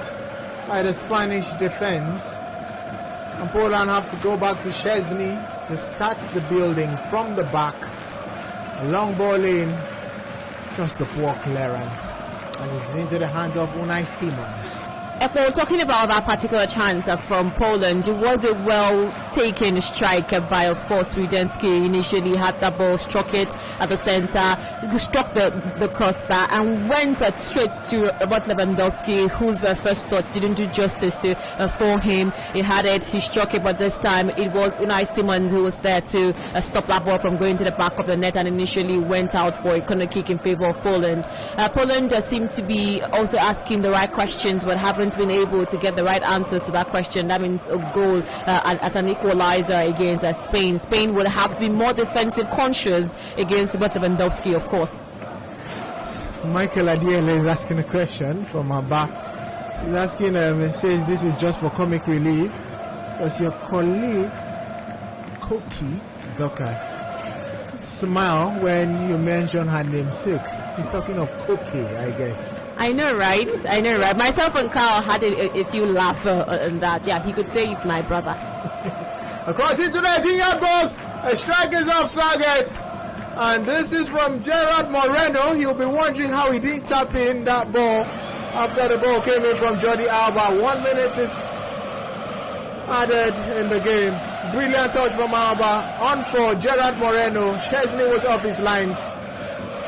by the Spanish defense. And Poland have to go back to Szczesny to start the building from the back. A long ball in, just a poor clearance as it's into the hands of Unai Simons. Ekpo, talking about that particular chance from Poland, it was a well-taken strike by, of course, Wiedenski. Initially had the ball, struck it at the center, struck the crossbar and went straight to Robert Lewandowski, whose first thought didn't do justice to for him. He had it, he struck it, but this time it was Unai Simons who was there to stop that ball from going to the back of the net and initially went out for a corner kick in favor of Poland. Poland seemed to be also asking the right questions but haven't been able to get the right answers to that question. That means a goal as an equalizer against Spain. Spain will have to be more defensive conscious against Robert Lewandowski, of course. Michael Adiele is asking a question from Abba. He's asking, he says this is just for comic relief. Does your colleague Koki, Dorcas, smile when you mention her namesake? He's talking of Koki, I guess. I know, right? Myself and Carl had a few laughs on that. Yeah, he could say he's my brother. Across into the 18-yard box, a strike is off target. And this is from Gerard Moreno. He'll be wondering how he didn't tap in that ball after the ball came in from Jordi Alba. 1 minute is added in the game. Brilliant touch from Alba. On for Gerard Moreno. Szczesny was off his lines.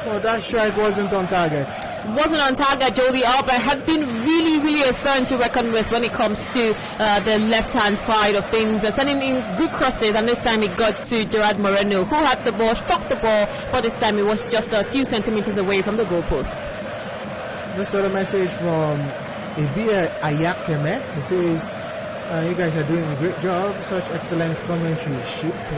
But that strike wasn't on target. Wasn't on target. Jordi Alba had been really a thorn to reckon with when it comes to the left-hand side of things, sending in good crosses, and this time it got to Gerard Moreno, who had the ball, struck the ball, but this time it was just a few centimeters away from the goalpost. This sort of message from Ibia Ayakeme. He says, you guys are doing a great job. Such excellent commentary.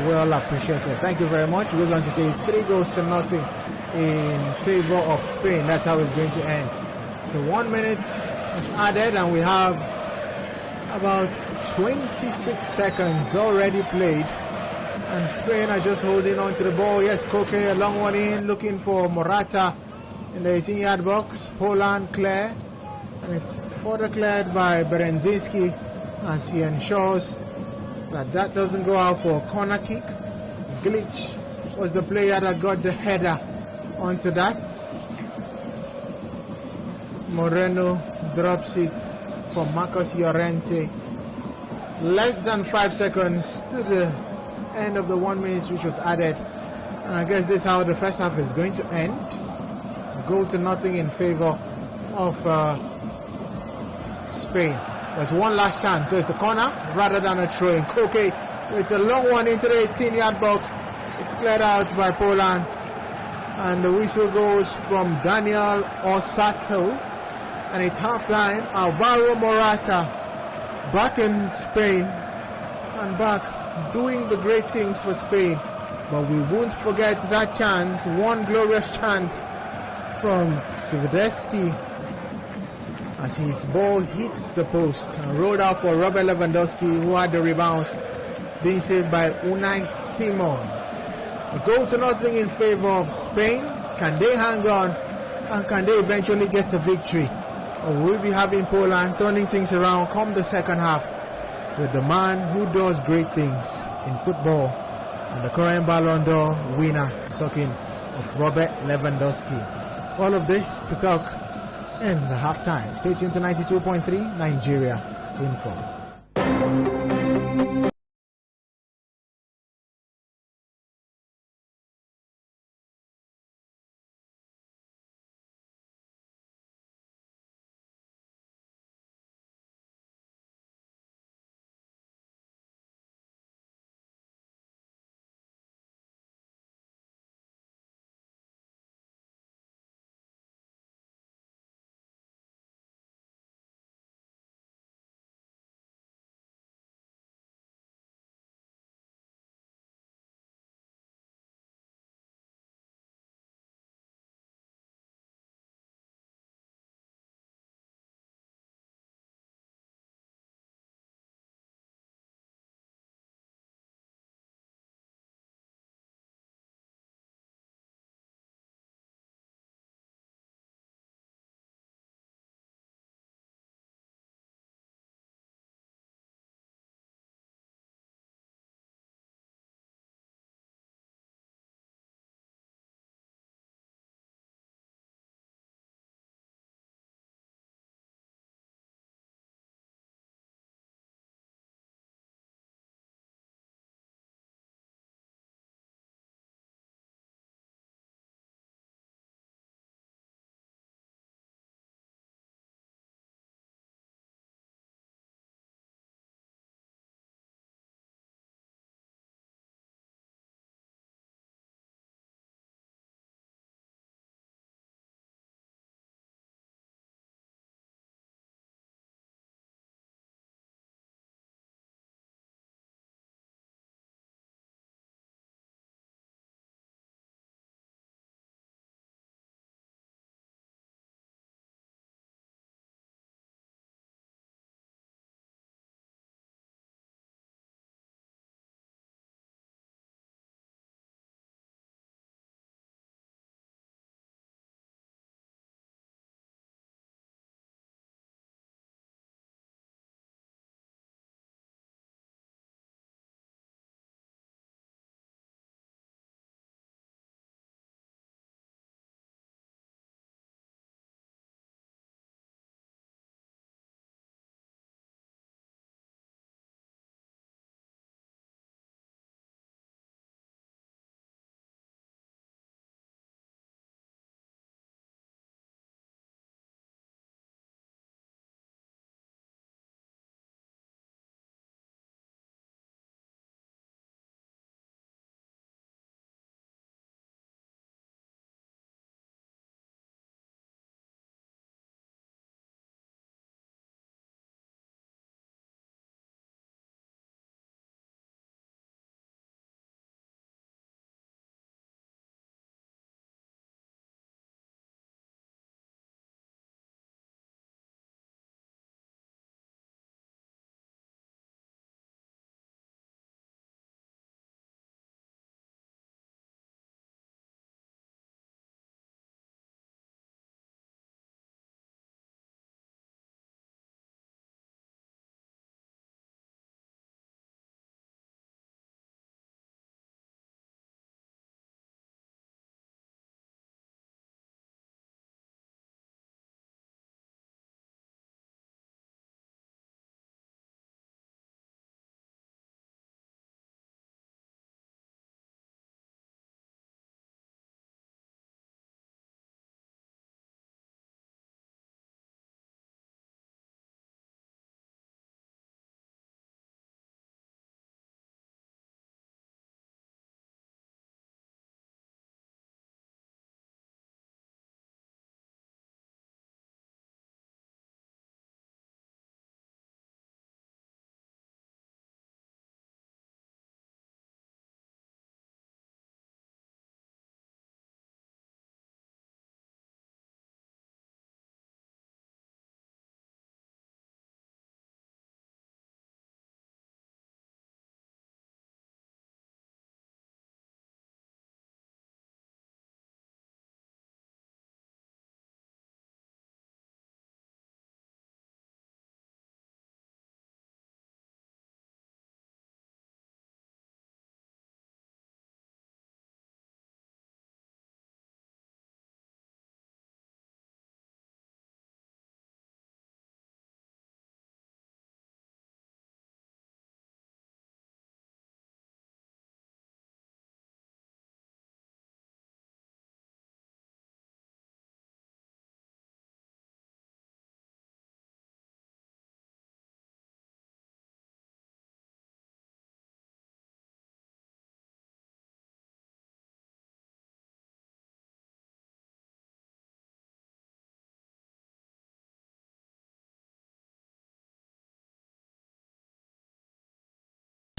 Well appreciated. Thank you very much. He goes on to say 3-0 in favor of Spain. That's how it's going to end. So 1 minute is added and we have about 26 seconds already played and Spain are just holding on to the ball. Yes, Koki, a long one in, looking for Morata in the 18-yard box. Poland clear, and it's further cleared by Berenzinski as he ensures that doesn't go out for a corner kick. Glitch was the player that got the header onto that. Moreno drops it for Marcos Llorente. Less than 5 seconds to the end of the 1 minute which was added, and I guess this is how the first half is going to end. 0-0 in favor of Spain. There's one last chance, so it's a corner rather than a throw in. Koki, it's a long one into the 18-yard box. It's cleared out by Poland. And the whistle goes from Daniel Osato, and it's halftime. Alvaro Morata back in Spain and back doing the great things for Spain. But we won't forget that chance, one glorious chance from Swiderski as his ball hits the post and rolled out for Robert Lewandowski, who had the rebounds, being saved by Unai Simon. A 0-0 in favor of Spain. Can they hang on and can they eventually get a victory? Or will we be having Poland turning things around come the second half with the man who does great things in football and the current Ballon d'Or winner, talking of Robert Lewandowski? All of this to talk in the halftime. Stay tuned to 92.3 Nigeria Info.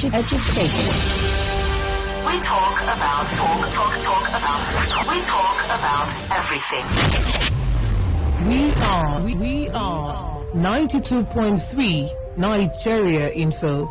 Education. We talk about we talk about everything. We are 92.3 Nigeria Info.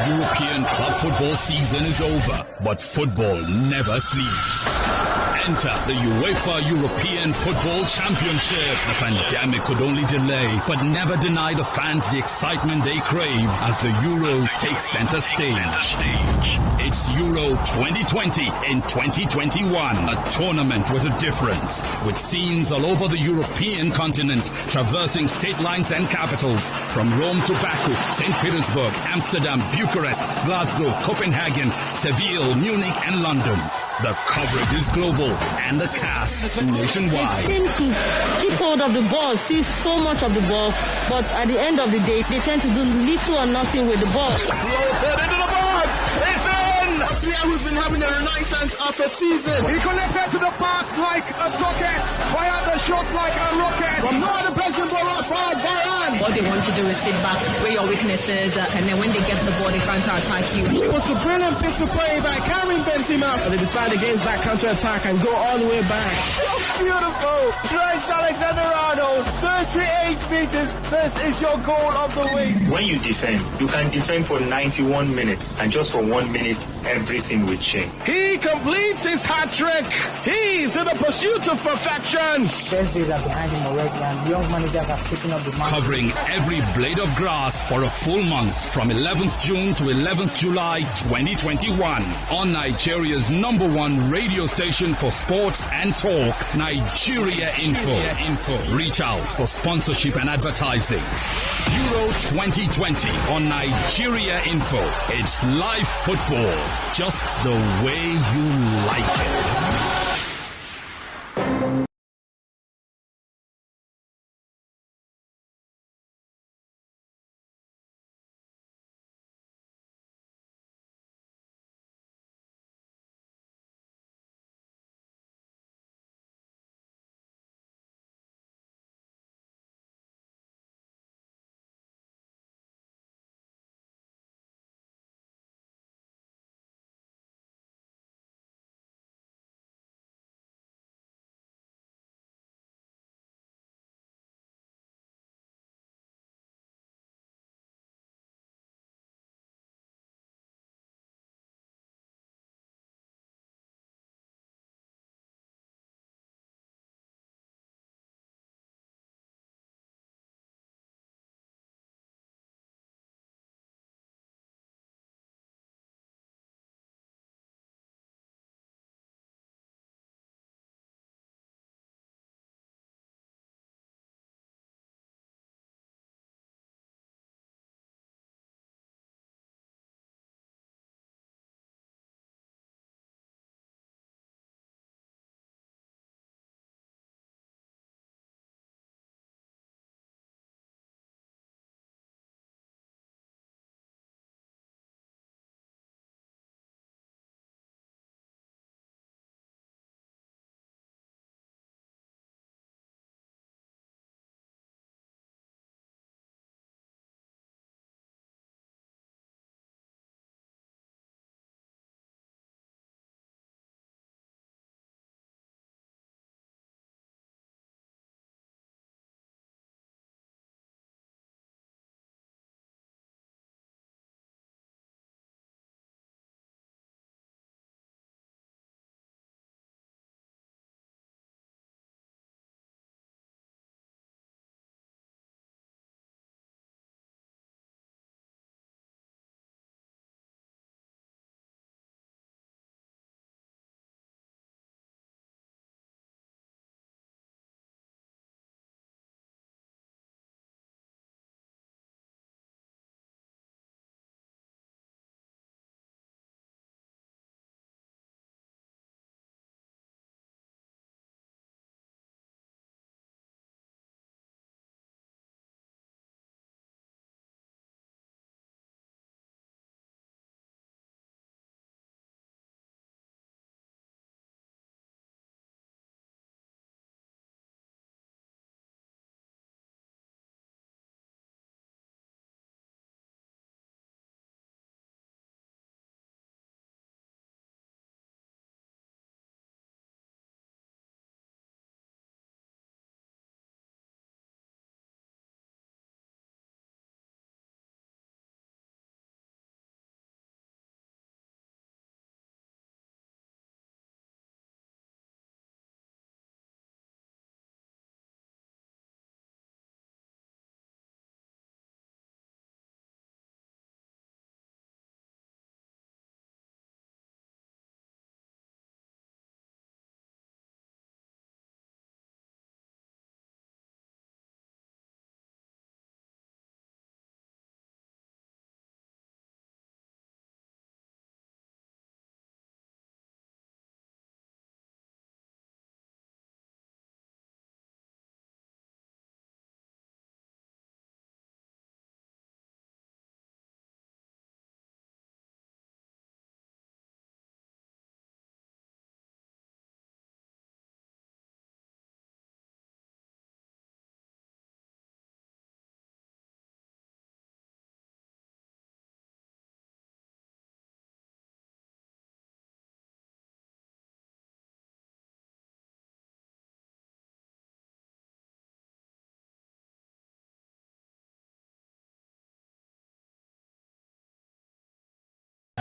European club football season is over, but football never sleeps. Enter the UEFA European Football Championship. The pandemic could only delay, but never deny the fans the excitement they crave as the Euros take center stage. It's Euro 2020 in 2021, a tournament with a difference, with scenes all over the European continent, traversing state lines and capitals, from Rome to Baku, St. Petersburg, Amsterdam, Bucharest, Glasgow, Copenhagen, Seville, Munich, and London. The coverage is global and the cast nationwide. They seem to keep hold of the ball, see so much of the ball, but at the end of the day, they tend to do little or nothing with the ball. Floated into the box! It's in! A player who's been having a renaissance after season. He connected to the pass like a socket, fired the shots like a rocket. From no other person but Rafael Varane. What they want to do is sit back, where your weaknesses, and then when they get the ball, they try to attack you. It was a brilliant piece of play by Karim Benzema. But they decide against that counter-attack and go all the way back. That's beautiful. Trent Alexander-Arnold, 38 meters. This is your goal of the week. When you defend, you can defend for 91 minutes, and just for 1 minute, everything will change. He completes his hat trick. He's in the pursuit of perfection. Best days are behind him already, and the young managers are picking up the man. Covering every blade of grass for a full month from 11th June to 11th July 2021 on Nigeria's #1 radio station for sports and talk, Nigeria Info. Reach out for sponsorship and advertising. Euro 2020 on Nigeria Info. It's live football, just the way you like it.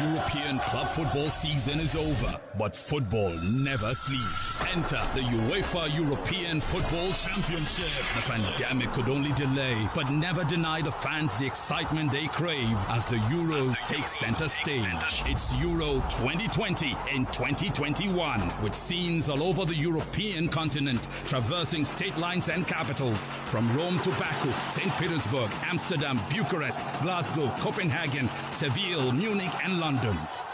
European club football season is over, but football never sleeps. Enter the UEFA European Football Championship. The pandemic could only delay, but never deny the fans the excitement they crave as the Euros take center stage. It's Euro 2020 in 2021, with scenes all over the European continent, traversing state lines and capitals, from Rome to Baku, St. Petersburg, Amsterdam, Bucharest, Glasgow, Copenhagen, Seville, Munich, and London.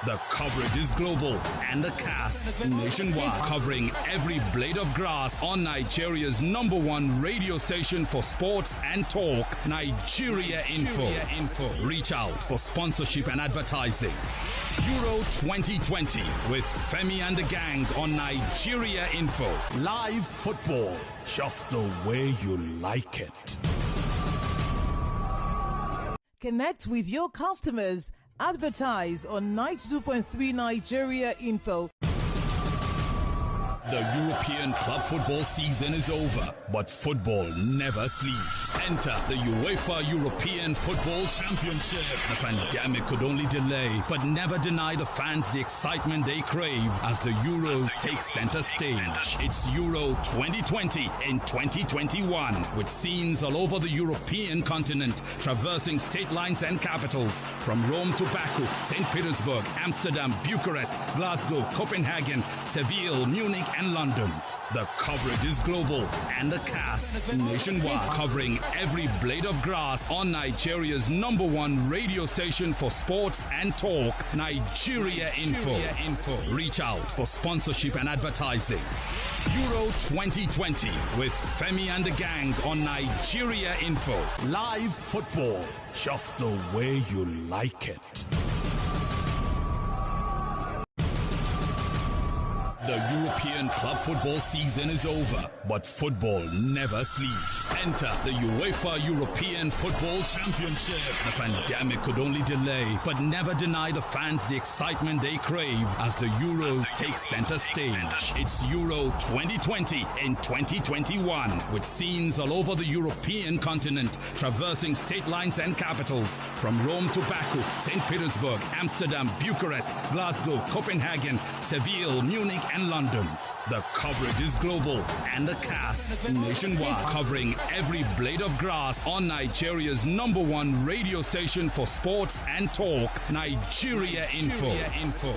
The coverage is global and the cast nationwide, covering every blade of grass on Nigeria's #1 radio station for sports and talk, Nigeria Info. Reach out for sponsorship and advertising. Euro 2020 with Femi and the gang on Nigeria Info. Live football, just the way you like it. Connect with your customers. Advertise on 92.3 Nigeria Info. The European club football season is over, but football never sleeps. Enter the UEFA European Football Championship. The pandemic could only delay, but never deny the fans the excitement they crave as the Euros take center stage. It's Euro 2020 in 2021, with scenes all over the European continent, traversing state lines and capitals, from Rome to Baku, St. Petersburg, Amsterdam, Bucharest, Glasgow, Copenhagen, Seville, Munich, and London. The coverage is global and the cast nationwide, covering every blade of grass on Nigeria's #1 radio station for sports and talk, Nigeria Info. Reach out for sponsorship and advertising. Euro 2020 with Femi and the gang on Nigeria Info. Live football, just the way you like it. The European club football season is over, but football never sleeps. Enter the UEFA European Football Championship. The pandemic could only delay, but never deny the fans the excitement they crave as the Euros take center stage. It's Euro 2020 in 2021, with scenes all over the European continent, traversing state lines and capitals, from Rome to Baku, St. Petersburg, Amsterdam, Bucharest, Glasgow, Copenhagen, Seville, Munich, and London. The coverage is global and the cast nationwide, covering every blade of grass on Nigeria's #1 radio station for sports and talk, Nigeria Info.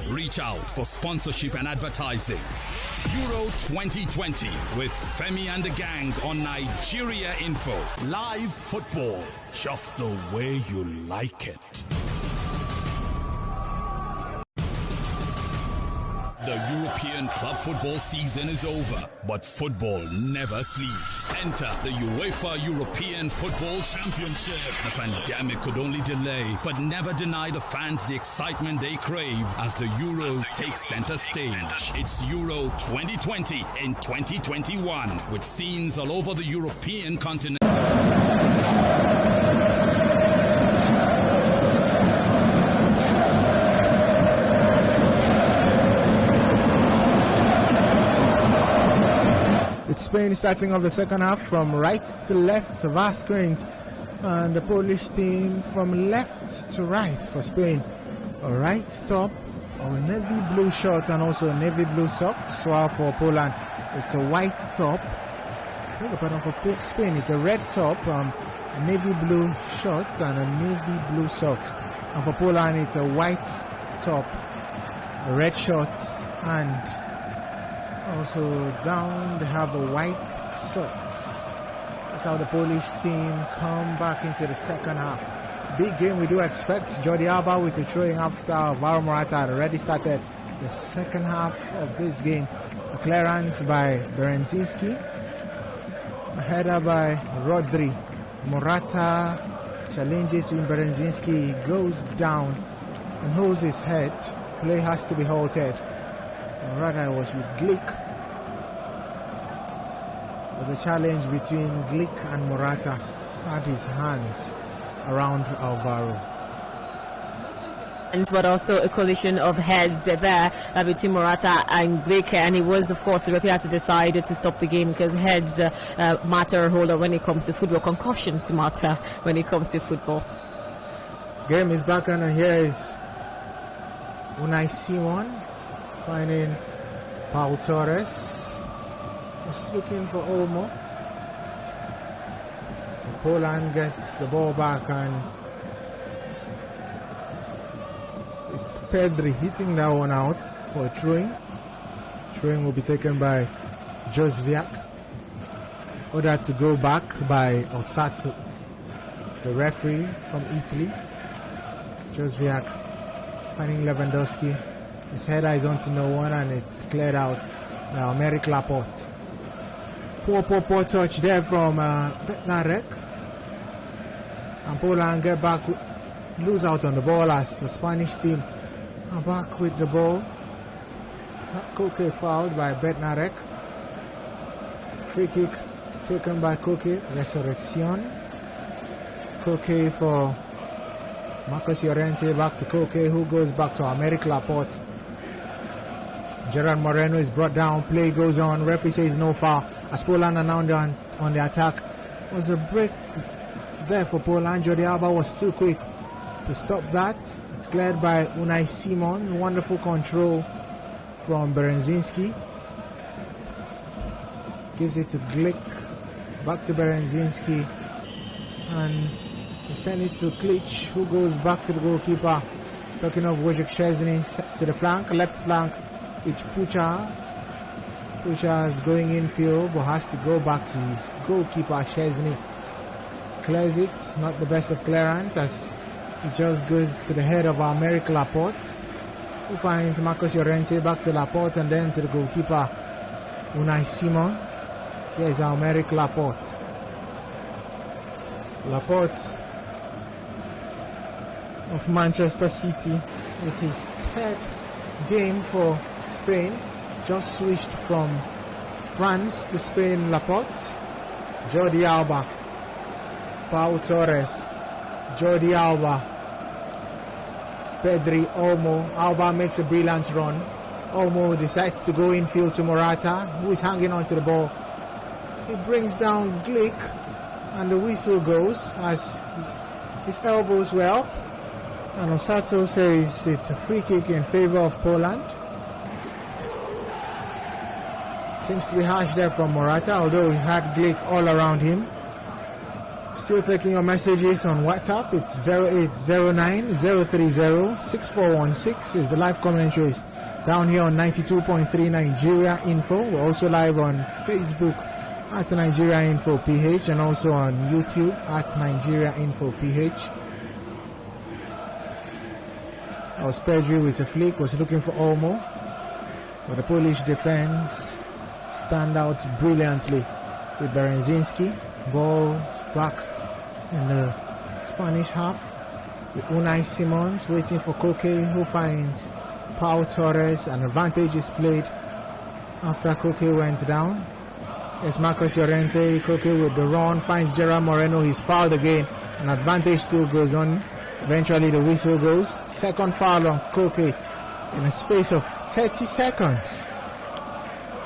Reach out for sponsorship and advertising. Euro 2020 with Femi and the gang on Nigeria Info. Live football, just the way you like it. The European club football season is over, but football never sleeps. Enter the UEFA European Football Championship. The pandemic could only delay, but never deny the fans the excitement they crave as the Euros take center stage. It's Euro 2020 in 2021, with scenes all over the European continent. Spain starting off the second half from right to left, vast screens, and the Polish team from left to right for Spain. A right top, a navy blue shirt, and also navy blue socks. While for Poland, it's a white top. I beg your pardon, for Spain, it's a red top, a navy blue shirt, and a navy blue socks. And for Poland, it's a white top, a red shirt, and also down they have a white socks. That's how the Polish team come back into the second half. Big game we do expect. Jordi Alba with a throwing after Alvaro Morata had already started the second half of this game. A clearance by Berenzinski, a header by Rodri. Morata challenges with Berenzinski, goes down and holds his head. Play has to be halted. Rather, it was with Glick. It was a challenge between Glick and Morata. Had his hands around Alvaro. But also a collision of heads there between Morata and Glick, and it was, of course, the referee had to decide to stop the game because heads matter a whole lot when it comes to football. Concussions matter when it comes to football. Game is back on, and here is Unai Simon finding Pau Torres. Was looking for Olmo. Poland gets the ball back and it's Pedri hitting that one out for a throwing. Throwing will be taken by Josviak. Ordered to go back by Osato, the referee from Italy. Josviak finding Lewandowski. His header is on to no one and it's cleared out by Aymeric Laporte. Poor touch there from Bednarek. And Poland get back, lose out on the ball as the Spanish team are back with the ball. Koki fouled by Bednarek. Free kick taken by Koki. Resurrection. Koki for Marcos Llorente, back to Koki, who goes back to Aymeric Laporte. Gerard Moreno is brought down. Play goes on. Referee says no foul. As Poland are now on the attack. Was a break there for Poland. Jordi Alba was too quick to stop that. It's cleared by Unai Simon. Wonderful control from Berezinski. Gives it to Glick. Back to Berezinski. And we send it to Klitsch, who goes back to the goalkeeper. Talking of Wojciech Szczesny to the flank, left flank, which Puchas going infield, but has to go back to his goalkeeper. Szczesny clears it, not the best of clearance, as it just goes to the head of Aymeric Laporte, who finds Marcos Llorente. Back to Laporte and then to the goalkeeper Unai Simon. Here's Aymeric Laporte. Laporte of Manchester City. It's his third game for Spain. Just switched from France to Spain. Laporte, Jordi Alba, Pau Torres, Jordi Alba, Pedri, Olmo. Alba makes a brilliant run. Olmo decides to go infield to Morata, who is hanging onto the ball. He brings down Glick, and the whistle goes as his elbows were up. And Osato says it's a free kick in favor of Poland. Seems to be harsh there from Morata, although he had Glick all around him. Still taking your messages on WhatsApp. It's 0809 030 6416 is the live commentaries down here on 92.3 Nigeria Info. We're also live on Facebook at Nigeria Info PH and also on YouTube at Nigeria Info PH. That was Pedri with a flick, was looking for Olmo, but the Polish defense stand out brilliantly with Berezinski. Ball back in the Spanish half with Unai Simons waiting for Koki, who finds Pau Torres. An advantage is played after Koki went down. It's Marcos Llorente. Koki with the run finds Gerard Moreno. He's fouled again. An advantage still goes on. Eventually the whistle goes. Second foul on Koki in a space of 30 seconds.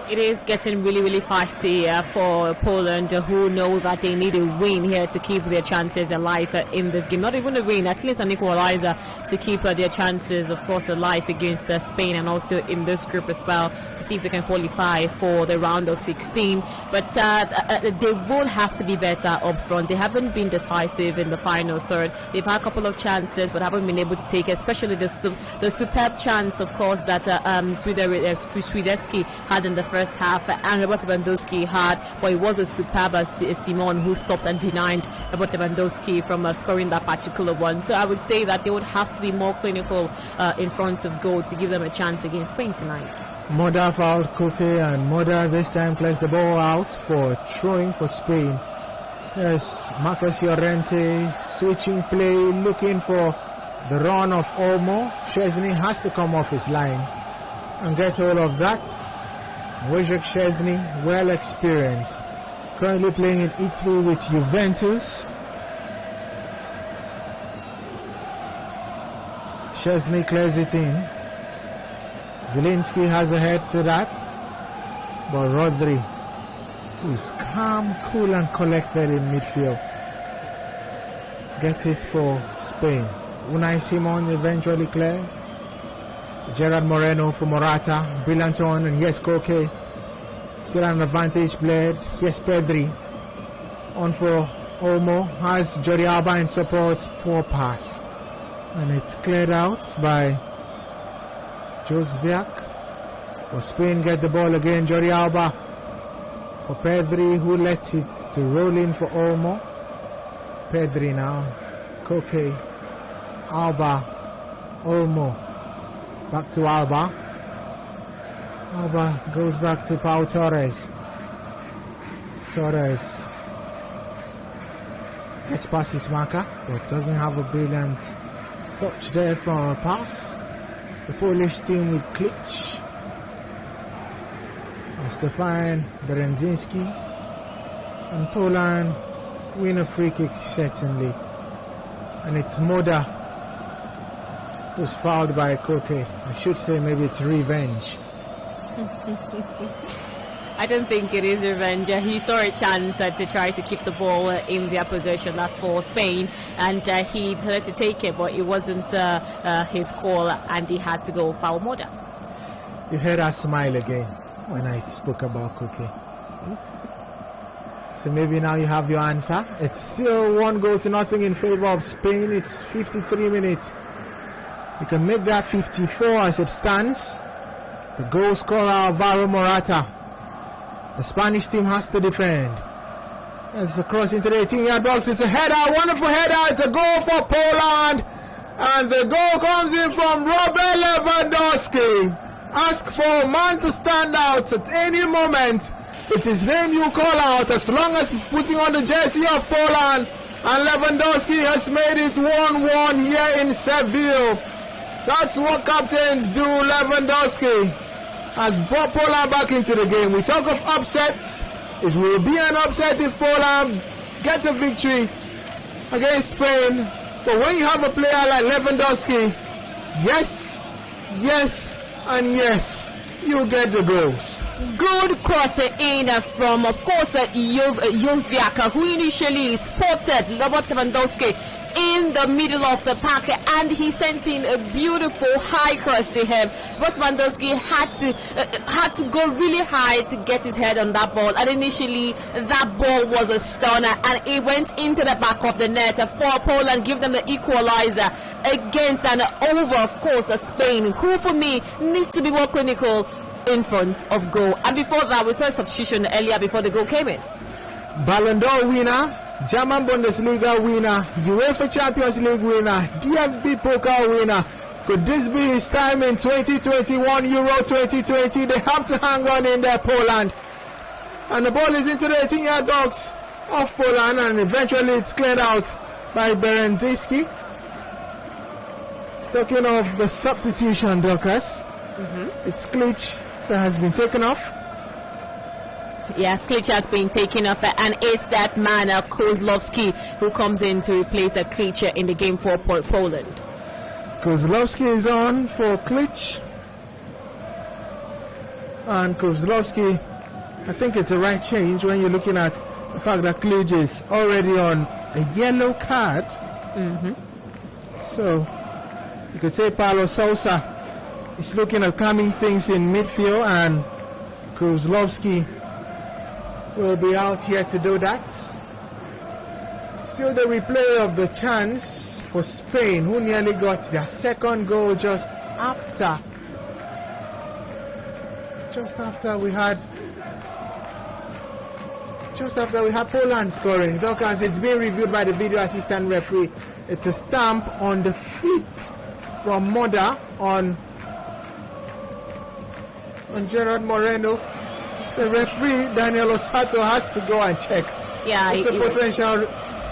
It is getting really feisty for Poland, who know that they need a win here to keep their chances alive in this game. Not even a win, at least an equalizer to keep their chances, of course, alive against Spain, and also in this group as well, to see if they can qualify for the round of 16. But they will have to be better up front. They haven't been decisive in the final third. They've had a couple of chances but haven't been able to take it, especially the superb chance, of course, that Swiderski had in the first half and Robert Lewandowski had, but it was a superb Simon who stopped and denied Robert Lewandowski from scoring that particular one. So I would say that they would have to be more clinical in front of goal to give them a chance against Spain tonight. Moda fouled Koki, and Moda this time clears the ball out for throwing for Spain. Yes, Marcos Llorente switching play, looking for the run of Olmo. Szczesny has to come off his line and get hold of that. Wojciech Szczesny, well experienced, currently playing in Italy with Juventus. Szczesny clears it in. Zielinski has a head to that, but Rodri, who's calm, cool and collected in midfield, gets it for Spain. Unai Simon eventually clears. Gerard Moreno for Morata. Brilliant one. And here's Koki. Still an advantage played. Here's Pedri. On for Olmo. Has Jordi Alba in support. Poor pass. And it's cleared out by Josviak. For Spain get the ball again. Jordi Alba for Pedri, who lets it to roll in for Olmo. Pedri now. Koki. Alba. Olmo. Back to Alba. Alba goes back to Pau Torres. Torres gets past his marker, but doesn't have a brilliant touch there from a pass. The Polish team with Klich. Stefan Berenzinski. And Poland win a free kick, certainly. And it's Moda who's fouled by Koki. I should say maybe it's revenge. I don't think it is revenge. He saw a chance to try to keep the ball in their possession. That's for Spain, and he decided to take it, but it wasn't his call, and he had to go foul Moda. You heard us smile again when I spoke about Koki. So maybe now you have your answer. It's still 1-0 in favor of Spain. It's 53 minutes. You can make that 54 as it stands. The goal scorer Alvaro Morata. The Spanish team has to defend. As the cross into the 18-yard box, it's a header, wonderful header. It's a goal for Poland, and the goal comes in from Robert Lewandowski. Ask for a man to stand out at any moment. It's his name you call out, as long as he's putting on the jersey of Poland. And Lewandowski has made it 1-1 here in Seville. That's what captains do. Lewandowski has brought Poland back into the game. We talk of upsets. It will be an upset if Poland gets a victory against Spain. But when you have a player like Lewandowski, yes, and yes, you get the goals. Good cross in from, of course, Josviak, who initially spotted Robert Lewandowski in the middle of the pack, and he sent in a beautiful high cross to him. But Lewandowski had to go really high to get his head on that ball, and initially that ball was a stunner, and it went into the back of the net for Poland, give them the equalizer against and over, of course, Spain, who for me need to be more clinical in front of goal. And before that, we saw a substitution earlier before the goal came in. Ballon d'Or winner, German Bundesliga winner, UEFA Champions League winner, DFB Pokal winner. Could this be his time in 2021, Euro 2020? They have to hang on in there, Poland. And the ball is into the 18-yard box of Poland, and eventually it's cleared out by Berenzinski. Talking of the substitution, Dorcas, it's Klich that has been taken off. Yeah, Klich has been taken off, and it's that man, Kozlowski, who comes in to replace Klich in the game for Poland. Kozlowski is on for Klich. And Kozlowski, I think it's a right change when you're looking at the fact that Klich is already on a yellow card. So you could say Paulo Sousa is looking at calming things in midfield, and Kozlowski will be out here to do that. Still the replay of the chance for Spain, who nearly got their second goal just after we had Poland scoring. Dorcas, it's been reviewed by the video assistant referee. It's a stamp on the feet from Moda on Gerard Moreno. The referee, Daniel Osato, has to go and check. Yeah, it's a potential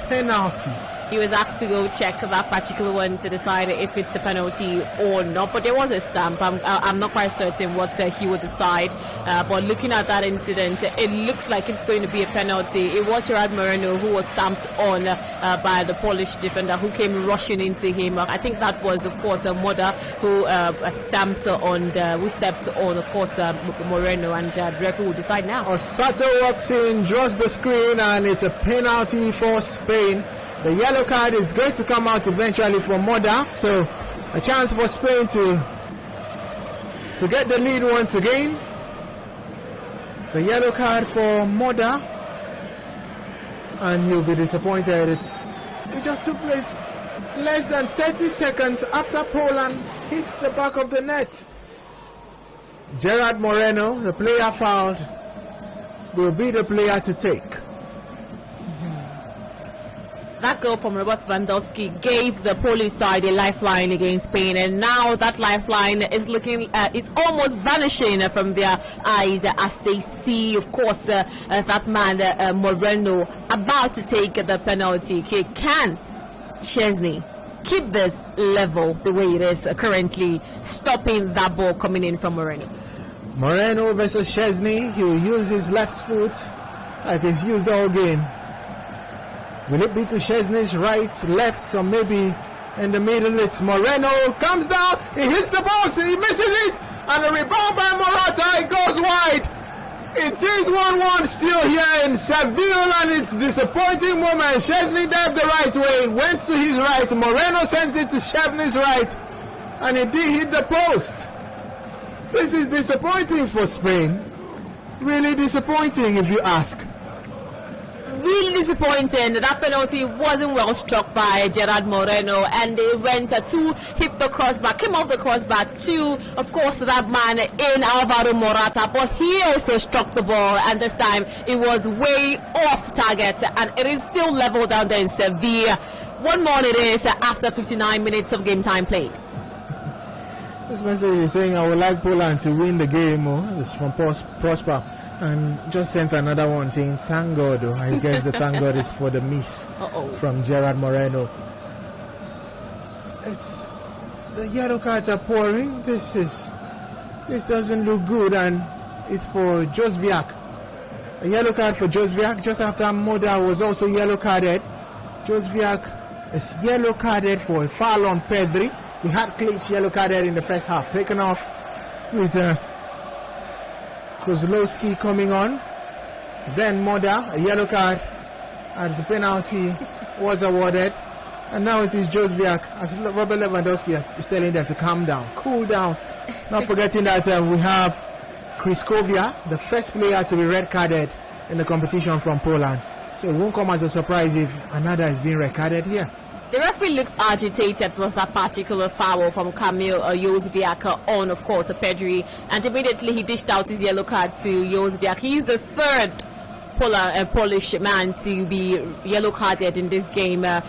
penalty. He was asked to go check that particular one to decide if it's a penalty or not. But there was a stamp. I'm not quite certain what he would decide. But looking at that incident, it looks like it's going to be a penalty. It was Gerard Moreno who was stamped on by the Polish defender who came rushing into him. I think that was, of course, Moda who stepped on, of course, Moreno, and the referee will decide now. Osato walks in, draws the screen, and it's a penalty for Spain. The yellow card is going to come out eventually for Moda, so a chance for Spain to to get the lead once again. The yellow card for Moda, and he'll be disappointed. It just took place less than 30 seconds after Poland hit the back of the net. Gerard Moreno, the player fouled, will be the player to take. That goal from Robert Lewandowski gave the Polish side a lifeline against Spain, and now that lifeline is looking, it's almost vanishing from their eyes as they see, of course, that man Moreno about to take the penalty kick. Can Szczesny keep this level the way it is currently, stopping that ball coming in from Moreno? Moreno versus Szczesny. He'll use his left foot like he's used all game. Will it be to Szczesny's right, left, or maybe in the middle? It's Moreno, comes down, he hits the post, he misses it, and a rebound by Morata, it goes wide. It is 1-1 still here in Seville, and it's disappointing moment. Szczesny dived the right way, went to his right, Moreno sends it to Szczesny's right, and it did hit the post. This is disappointing for Spain. Really disappointing, if you ask. Really disappointing. That penalty wasn't well struck by Gerard Moreno, and they went to hit the crossbar, came off the crossbar to, of course, that man in Alvaro Morata, but he also struck the ball, and this time it was way off target, and it is still level down there in Sevilla. 1-1 it is after 59 minutes of game time played. This message is saying, I would like Poland to win the game. This is from Prosper, and just sent another one saying, thank God. I guess the thank God is for the miss from Gerard Moreno. The yellow cards are pouring. This doesn't look good, and it's for Jozwiak. A yellow card for Jozwiak just after Moda was also yellow carded. Jozwiak is yellow carded for a foul on Pedri. We had Klitsch yellow carded in the first half, taken off with Kozlowski coming on. Then Moda, a yellow card as the penalty was awarded. And now it is Jozwiak, as Robert Lewandowski is telling them to calm down, cool down. Not forgetting that we have Kriskovia, the first player to be red carded in the competition from Poland. So it won't come as a surprise if another is being red carded here. The referee looks agitated with that particular foul from Kamil Jozwiak on, of course, Pedri, and immediately he dished out his yellow card to Jozwiak. He is the third Polish man to be yellow carded in this game, as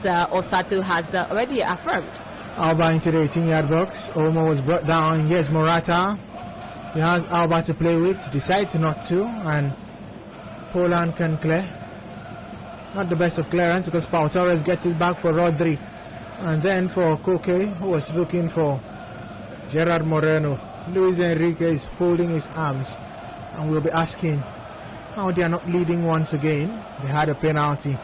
Osato has already affirmed. Alba into the 18-yard box. Olmo was brought down. Here's Morata. He has Alba to play with, decides not to, and Poland can clear. Not the best of clearance because Pau Torres gets it back for Rodri. And then for Koki, who was looking for Gerard Moreno. Luis Enrique is folding his arms and will be asking how they are not leading once again. They had a penalty,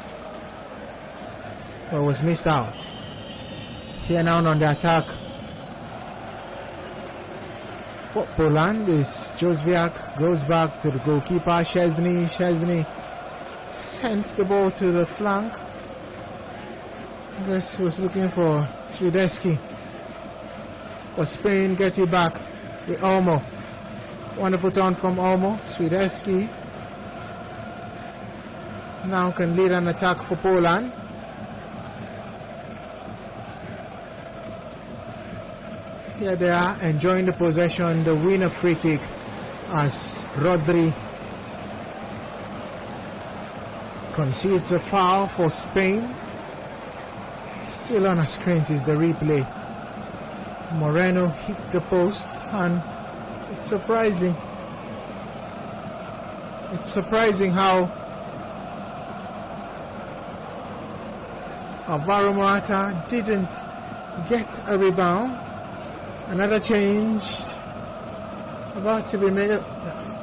but was missed out. Here now on the attack for Poland is Jozwiak, goes back to the goalkeeper Szczesny. Szczesny sends the ball to the flank. I guess he was looking for Swiderski. But Spain gets it back with Olmo. Wonderful turn from Olmo. Swiderski now can lead an attack for Poland. Here they are enjoying the possession, the winner free kick as Rodri concedes a foul for Spain. Still on our screens is the replay. Moreno hits the post, and it's surprising. It's surprising how Alvaro Morata didn't get a rebound. Another change about to be made.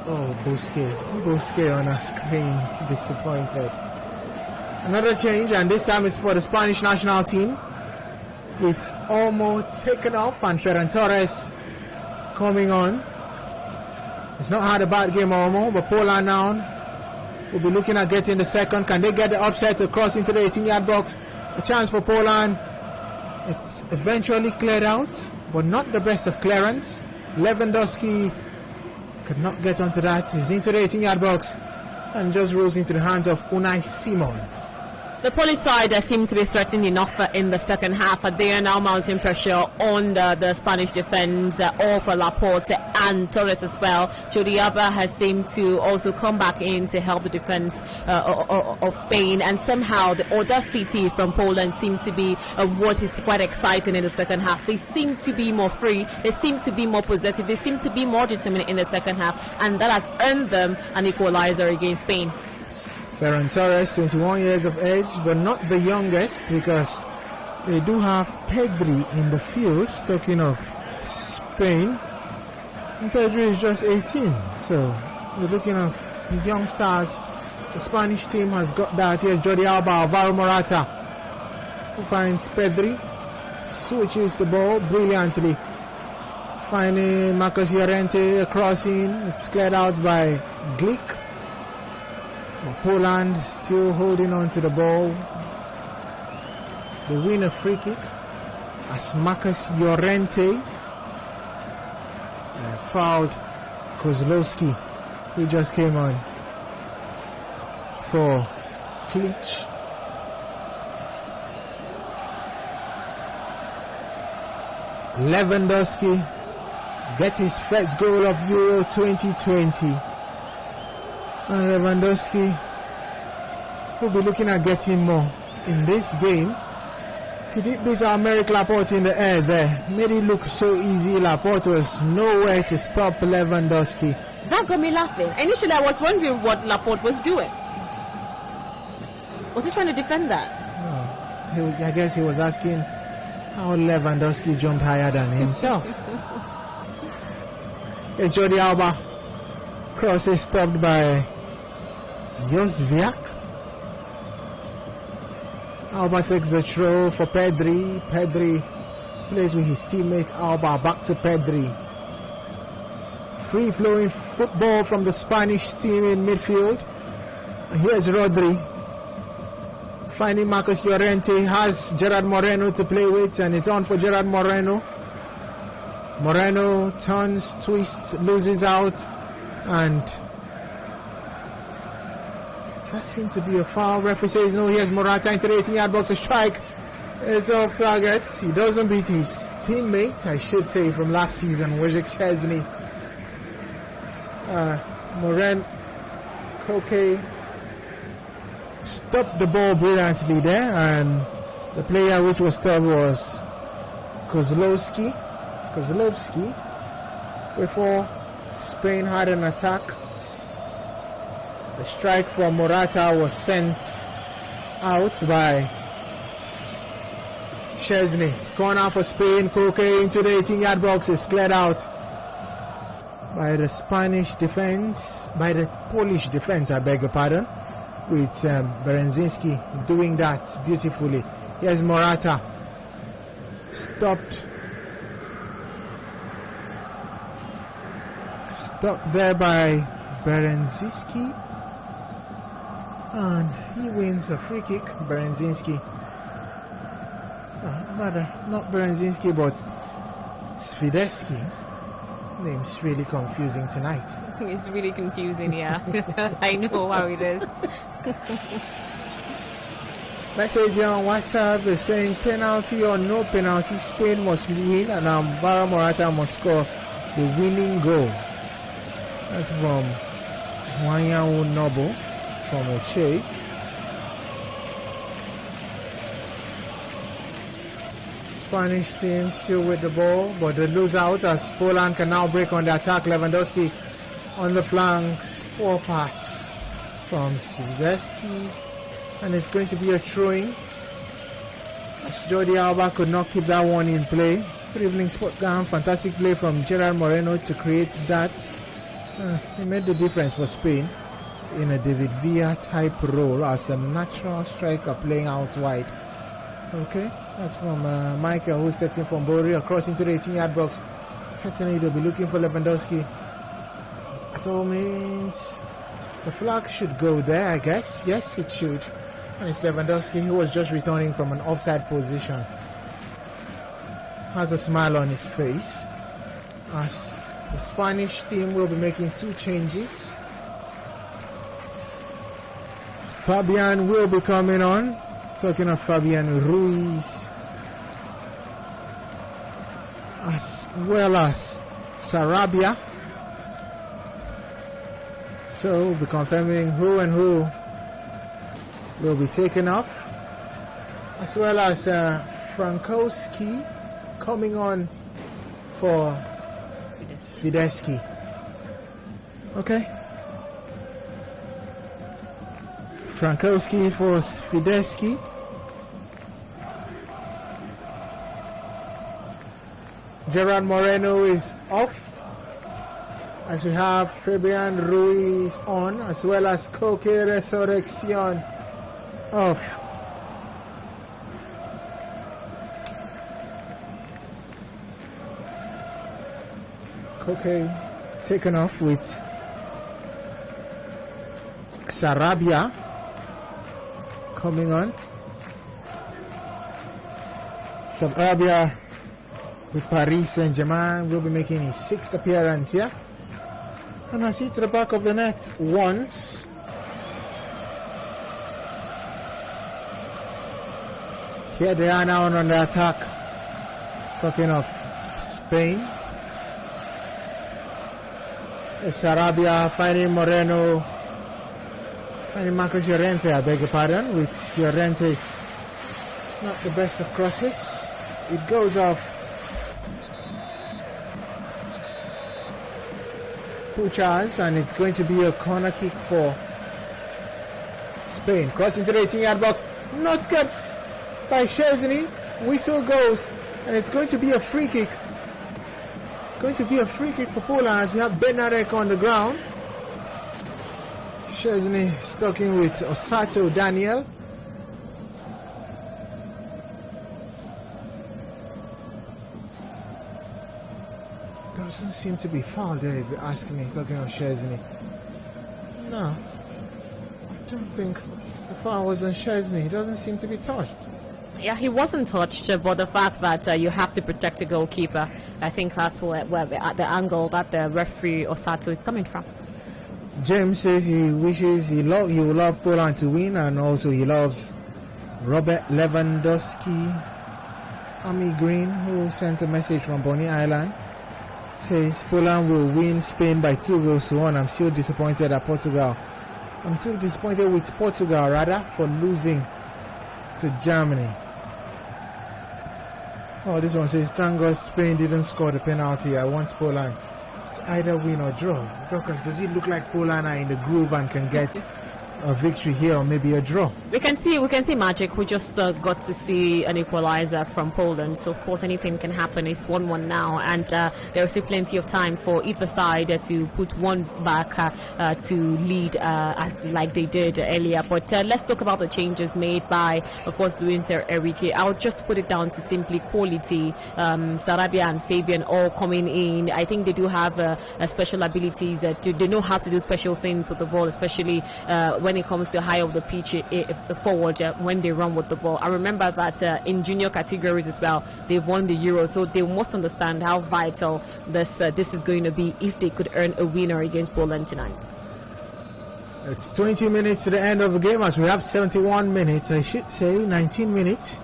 Oh, Busquets on our screens, disappointed. Another change, and this time is for the Spanish national team, with Olmo taken off and Ferran Torres coming on. It's not had a bad game, Olmo, but Poland now will be looking at getting the second. Can they get the upset across into the 18-yard box? A chance for Poland. It's eventually cleared out but not the best of clearance. Lewandowski could not get onto that. He's into the 18-yard box and just rolls into the hands of Unai Simon. The Polish side seem to be threatening enough in the second half. They are now mounting pressure on the Spanish defense, all for Laporte and Torres as well. Jordi Alba has seemed to also come back in to help the defense of Spain, and somehow the audacity from Poland seem to be what is quite exciting in the second half. They seem to be more free, they seem to be more possessive, they seem to be more determined in the second half, and that has earned them an equalizer against Spain. Ferran Torres, 21 years of age, but not the youngest, because they do have Pedri in the field. Talking of Spain, and Pedri is just 18, so we're looking at the young stars. The Spanish team has got that. Here's Jordi Alba, Alvaro Morata, who finds Pedri, switches the ball brilliantly, finding Marcos Llorente, a crossing. It's cleared out by Glick. Poland still holding on to the ball. They win a free kick as Marcos Llorente fouled Kozlowski, who just came on for Klich. Lewandowski gets his first goal of Euro 2020. And Lewandowski will be looking at getting more in this game. He did beat Aymeric Laporte in the air there. Made it look so easy. Laporte was nowhere to stop Lewandowski. That got me laughing. Initially I was wondering what Laporte was doing. Was he trying to defend that? No. I guess he was asking how Lewandowski jumped higher than himself. It's Jordi Alba. Cross is stopped by Jozwiak. Alba takes the throw for Pedri. Pedri plays with his teammate Alba. Back to Pedri. Free-flowing football from the Spanish team in midfield. Here's Rodri. Finding Marcos Llorente. Has Gerard Moreno to play with, and it's on for Gerard Moreno. Moreno turns, twists, loses out, and that seemed to be a foul. Referee says no. Here's Morata into the 18-yard box. A strike. It's off target. He doesn't beat his teammate, I should say, from last season, Wojciech Szczesny. Koki stopped the ball brilliantly there, and the player which was stopped was Kozlowski. Before Spain had an attack. The strike from Morata was sent out by Szczesny. Corner for Spain. Koki into the 18-yard box is cleared out by the Spanish defense, by the Polish defense, I beg your pardon, with Berezinski doing that beautifully. Here's Morata. Stopped there by Berezinski, and he wins a free kick. Berezinski, rather not Berezinski, but Swiderski. Name's really confusing tonight. It's really confusing, yeah. I know how it is. Message on WhatsApp is saying penalty or no penalty, Spain must win, and Alvaro Morata must score the winning goal. That's from Wanyawu Nobo from Oche. Spanish team still with the ball, but they lose out as Poland can now break on the attack. Lewandowski on the flanks, poor pass from Swiderski, and it's going to be a throw-in as Jordi Alba could not keep that one in play. Good evening, Sportgam. Fantastic play from Gerard Moreno to create that. He made the difference for Spain in a David Villa type role as a natural striker playing out wide. Okay, that's from Michael, who's texting from Bori across into the 18-yard box. Certainly they'll be looking for Lewandowski. At all means, the flag should go there, I guess. Yes, it should. And it's Lewandowski, who was just returning from an offside position. has a smile on his face as the Spanish team will be making 2 changes. Fabian will be coming on. Talking of Fabian Ruiz, as well as Sarabia. So we'll be confirming who and who will be taken off, as well as Frankowski coming on for Swiderski. Okay. Frankowski for Swiderski. Gerard Moreno is off, as we have Fabian Ruiz on, as well as Koki Resurrection off. Koki taken off with Sarabia coming on. Sarabia with Paris Saint-Germain will be making his 6th appearance here. And I see to the back of the net once. Here they are now on the attack. Talking of Spain. Sarabia finding Moreno. Finding Marcos Llorente, I beg your pardon, with Llorente not the best of crosses. It goes off Puchas, and it's going to be a corner kick for Spain. Crossing to the 18-yard box, not kept by Szczesny. Whistle goes, and it's going to be a free kick. It's going to be a free kick for Poland as we have Benarek on the ground. Szczesny stuck in with Osato Daniel. Doesn't seem to be foul there, if you ask me, talking of Szczesny. No, I don't think the foul was on Szczesny. He doesn't seem to be touched. Yeah, he wasn't touched, but the fact that you have to protect a goalkeeper, I think that's where the angle that the referee Osato is coming from. James says he wishes he would love Poland to win, and also he loves Robert Lewandowski. Ami Green, who sent a message from Bonny Island, says Poland will win Spain by 2-1. I'm still disappointed at Portugal. I'm still disappointed with Portugal, rather, for losing to Germany. Oh, this one says, thank God Spain didn't score the penalty. I want Poland to either win or draw. Dorcas, does it look like Poland are in the groove and can get a victory here, or maybe a draw? We can see magic. We just got to see an equalizer from Poland, so of course anything can happen. It's 1-1 now, and there is still plenty of time for either side to put one back to lead like they did earlier. But let's talk about the changes made by, of course, Luis Enrique. I'll just put it down to simply quality. Sarabia and Fabian all coming in. I think they do have special abilities. They know how to do special things with the ball, especially when it comes to high up the pitch forward when they run with the ball. I remember that in junior categories as well, they've won the Euro, so they must understand how vital this is going to be if they could earn a winner against Poland tonight. It's 20 minutes to the end of the game, as we have 71 minutes. I should say 19 minutes.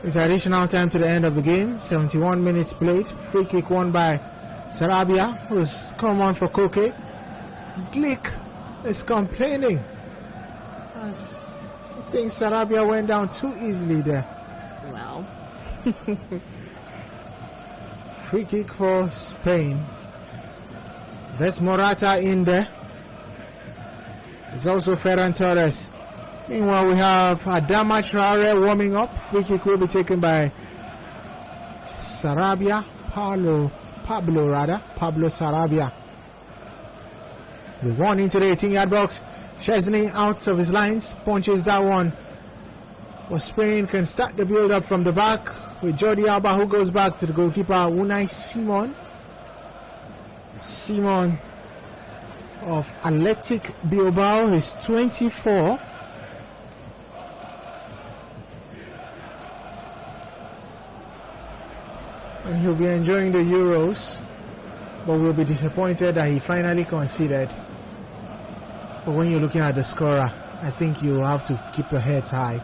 It's additional time to the end of the game. 71 minutes played. Free kick won by Sarabia, who's come on for Koki. Glick is complaining, as I think Sarabia went down too easily there. Well. Free kick for Spain. There's Morata in there. There's also Ferran Torres. Meanwhile, we have Adama Traore warming up. Free kick will be taken by Sarabia. Pablo Sarabia. We won into the 18-yard box. Szczesny out of his lines, punches that one. Well, Spain can start the build-up from the back with Jordi Alba, who goes back to the goalkeeper Unai Simon. Simon of Athletic Bilbao is 24. and he'll be enjoying the Euros, but will be disappointed that he finally conceded. But when you're looking at the scorer, I think you have to keep your heads high.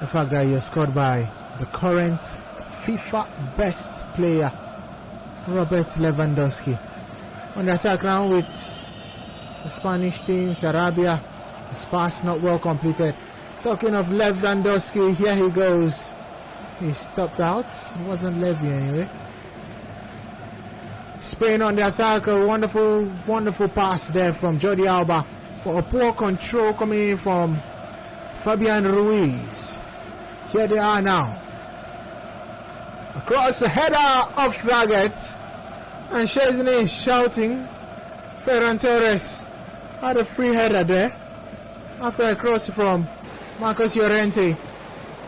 The fact that you're scored by the current FIFA best player, Robert Lewandowski. On the attack now with the Spanish team, Sarabia. His pass not well completed. Talking of Lewandowski, here he goes. He stopped out. It wasn't Levy anyway. Spain on the attack. A wonderful, wonderful pass there from Jordi Alba. But a poor control coming in from Fabian Ruiz. Here they are now. Across the header off target. And Chesney is shouting. Ferran Torres had a free header there. After a cross from Marcos Llorente.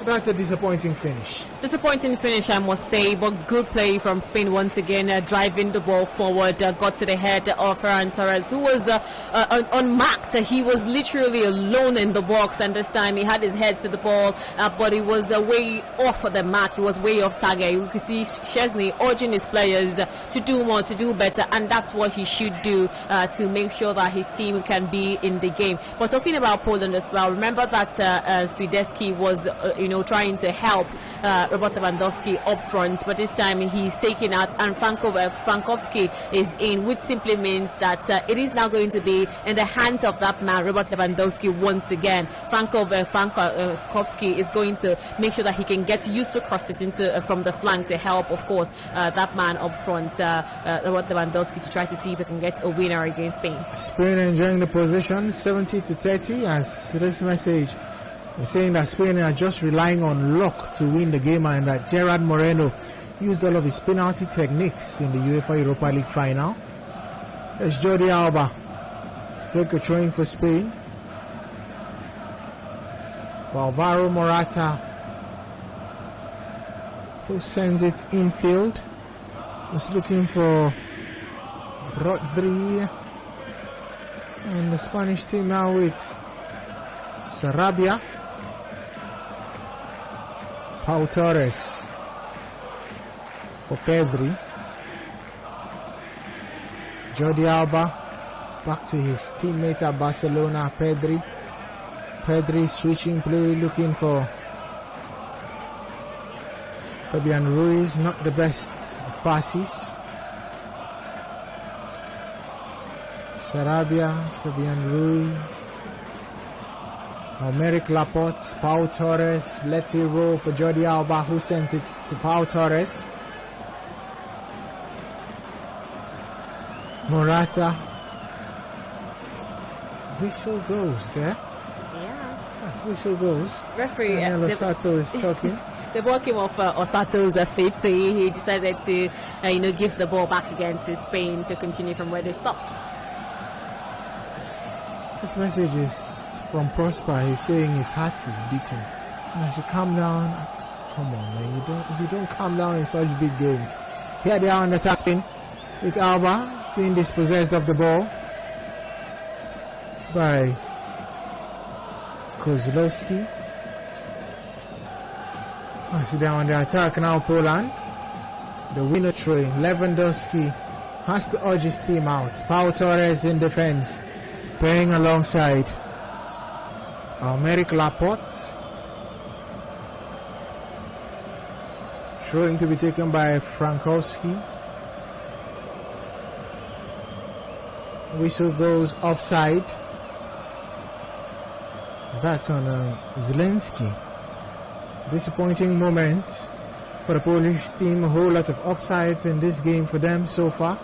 That's a disappointing finish. Disappointing finish, I must say, but good play from Spain once again, driving the ball forward, got to the head of Ferran Torres, who was unmarked. He was literally alone in the box, and this time he had his head to the ball, but he was way off the mark. He was way off target. You could see Chesney urging his players to do more, to do better, and that's what he should do to make sure that his team can be in the game. But talking about Poland as well, remember that Swiderski was, trying to help Robert Lewandowski up front, but this time he's taken out, and Frankowski is in, which simply means that it is now going to be in the hands of that man, Robert Lewandowski, once again. Frankowski is going to make sure that he can get useful crosses into from the flank to help, of course, that man up front, Robert Lewandowski, to try to see if he can get a winner against Spain. Spain enjoying the position, 70-30, as this message is saying that Spain are just relying on luck to win the game, and that Gerard Moreno used all of his penalty techniques in the UEFA Europa League final. There's Jordi Alba to take a throw-in for Spain. For Alvaro Morata, who sends it infield. Was looking for Rodri. And the Spanish team now with Sarabia. Pau Torres for Pedri. Jordi Alba back to his teammate at Barcelona, Pedri. Pedri switching play, looking for Fabian Ruiz, not the best of passes. Sarabia, Fabian Ruiz. Aymeric Laporte, Pau Torres, lets it roll for Jordi Alba, who sends it to Pau Torres. Morata. Whistle goes there. Yeah. Whistle goes. Referee. Osato is talking. The ball came off Osato's feet, so he decided to, give the ball back again to Spain to continue from where they stopped. This message is from Prosper. He's saying his heart is beating. I should calm down. Come on, man. You don't calm down in such big games. Here they are on the attack with Alba being dispossessed of the ball by Kozlowski. I see they are on the attack now, Poland. The winner train. Lewandowski has to urge his team out. Pau Torres in defense, playing alongside Aymeric Laporte. Throwing to be taken by Frankowski. Whistle goes offside. That's on Zelensky. Disappointing moment for the Polish team. A whole lot of offsides in this game for them so far.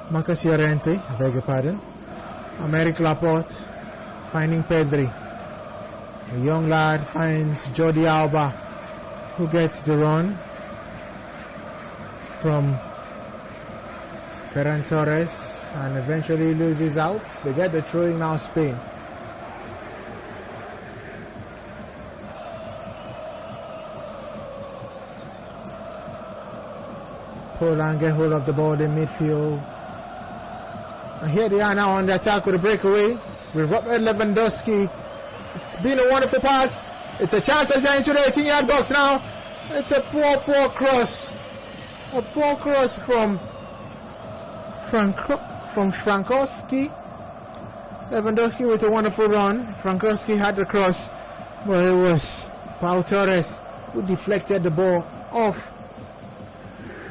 Marcos Llorente, I beg your pardon. Aymeric Laporte finding Pedri. A young lad finds Jordi Alba, who gets the run from Ferran Torres and eventually loses out. They get the throwing now, Spain. Poland get hold of the ball in midfield. And here they are now on the attack with a breakaway with Robert Lewandowski. It's been a wonderful pass. It's a chance to get into the 18-yard box now. It's a poor cross. A poor cross from Frankowski. Lewandowski with a wonderful run. Frankowski had the cross, but it was Pau Torres who deflected the ball off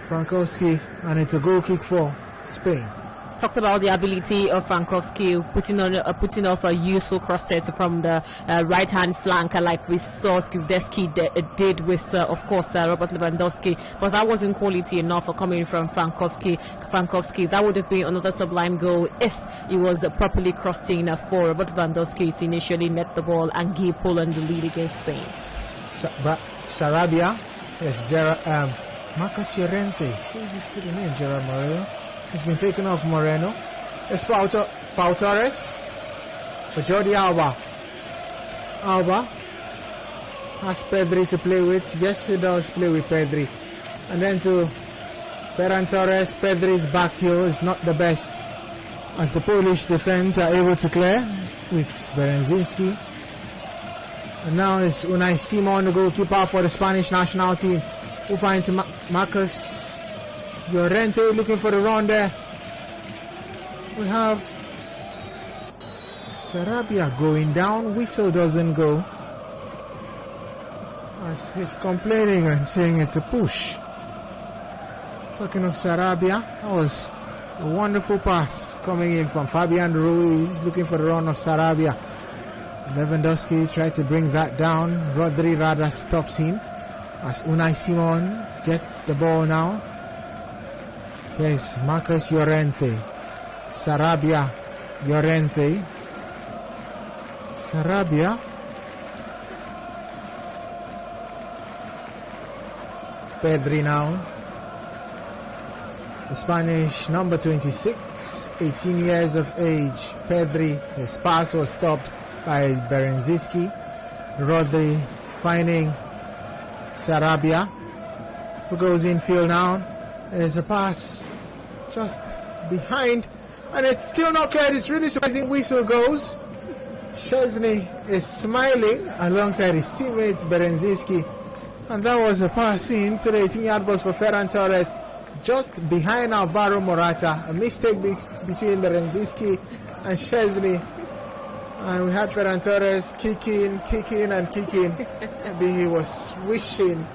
Frankowski, and it's a goal kick for Spain. Talks about the ability of Frankowski putting off a useful crosses from the right hand flank, like we saw Skrivdeski did with of course Robert Lewandowski, but that wasn't quality enough for coming from Frankowski. That would have been another sublime goal if it was properly crossed in for Robert Lewandowski to initially net the ball and give Poland the lead against Spain. Sarabia, yes, Marcus Llorente, so used to the name Gerard Moreno. It's been taken off Moreno. It's Pau Torres for Jordi Alba. Alba has Pedri to play with. Yes, he does play with Pedri. And then to Ferran Torres. Pedri's back heel is not the best, as the Polish defense are able to clear with Berenzinski. And now it's Unai Simon, the goalkeeper for the Spanish national team, who finds Marcus Llorente looking for the run there. We have Sarabia going down. Whistle doesn't go, as he's complaining and saying it's a push. Talking of Sarabia, that was a wonderful pass coming in from Fabian Ruiz, looking for the run of Sarabia. Lewandowski tried to bring that down. Rodri rather stops him, as Unai Simon gets the ball now. Here's Marcus Llorente. Sarabia, Llorente. Sarabia. Pedri now. The Spanish number 26, 18 years of age. Pedri, his pass was stopped by Berenzinski. Rodri finding Sarabia, who goes infield now. There's a pass just behind, and it's still not clear. It's really surprising. Whistle goes. Szczesny is smiling alongside his teammates Berenzinski, and that was a pass into the 18-yard box for Ferran Torres, just behind Alvaro Morata. A mistake between Berenzinski and Szczesny, and we had Ferran Torres kicking. Maybe he was wishing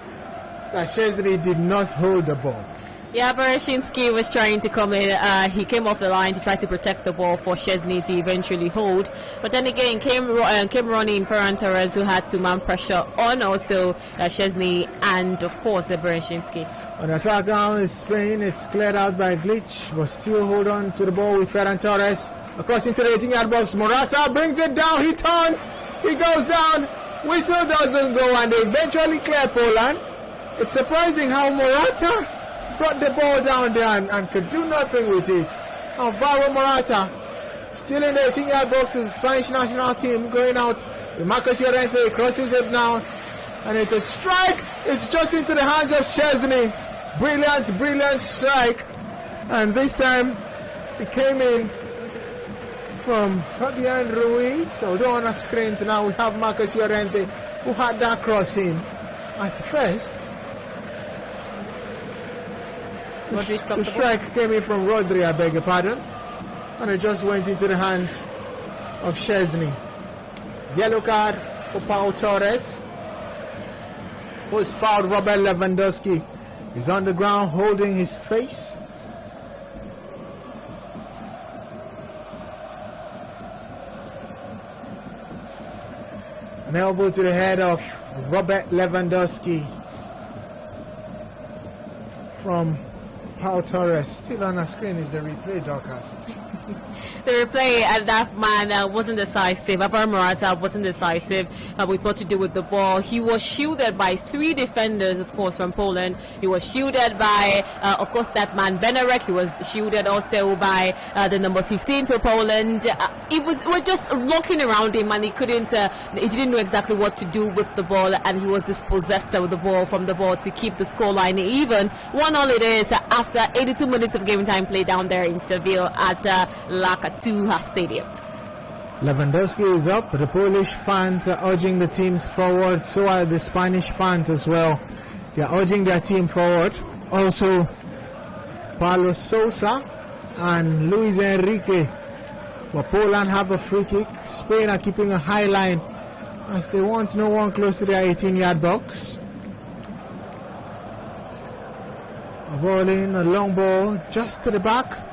that Szczesny did not hold the ball. Yeah, Bereshinski was trying to come in. He came off the line to try to protect the ball for Szczesny to eventually hold. But then again, came running Ferran Torres, who had to man pressure on also Szczesny and, of course, the Bereshinski. On the attack now is Spain. It's cleared out by Glitch, but still hold on to the ball with Ferran Torres. Across into the 18-yard box. Morata brings it down. He turns. He goes down. Whistle doesn't go, and they eventually clear Poland. It's surprising how Morata brought the ball down there and could do nothing with it. Alvaro Morata still in the 18-yard box is the Spanish national team going out with Marcus Llorente. Crosses it now, and it's a strike. It's just into the hands of Szczesny. Brilliant strike, and this time it came in from Fabian Ruiz. Although on our screens now we have Marcus Llorente, who had that cross in at first. The strike came in from Rodri, I beg your pardon, and it just went into the hands of Szczesny. Yellow card for Pau Torres, who's fouled Robert Lewandowski. He's on the ground holding his face. An elbow to the head of Robert Lewandowski from Pau Torres. Still on our screen is the replay, Dorcas. The replay, and that man wasn't decisive. Alvaro Morata wasn't decisive with what to do with the ball. He was shielded by three defenders, of course, from Poland. He was shielded by, of course, that man Benarek. He was shielded also by the number 15 for Poland. We're just looking around him, and he didn't know exactly what to do with the ball, and he was dispossessed with the ball from the ball to keep the scoreline even. 1-1 it is after 82 minutes of game time played down there in Seville at La Catuja Stadium. Lewandowski is up. The Polish fans are urging the teams forward. So are the Spanish fans as well. They are urging their team forward. Also, Paulo Sousa and Luis Enrique. But Poland have a free kick. Spain are keeping a high line as they want no one close to their 18-yard box. A ball in, a long ball just to the back.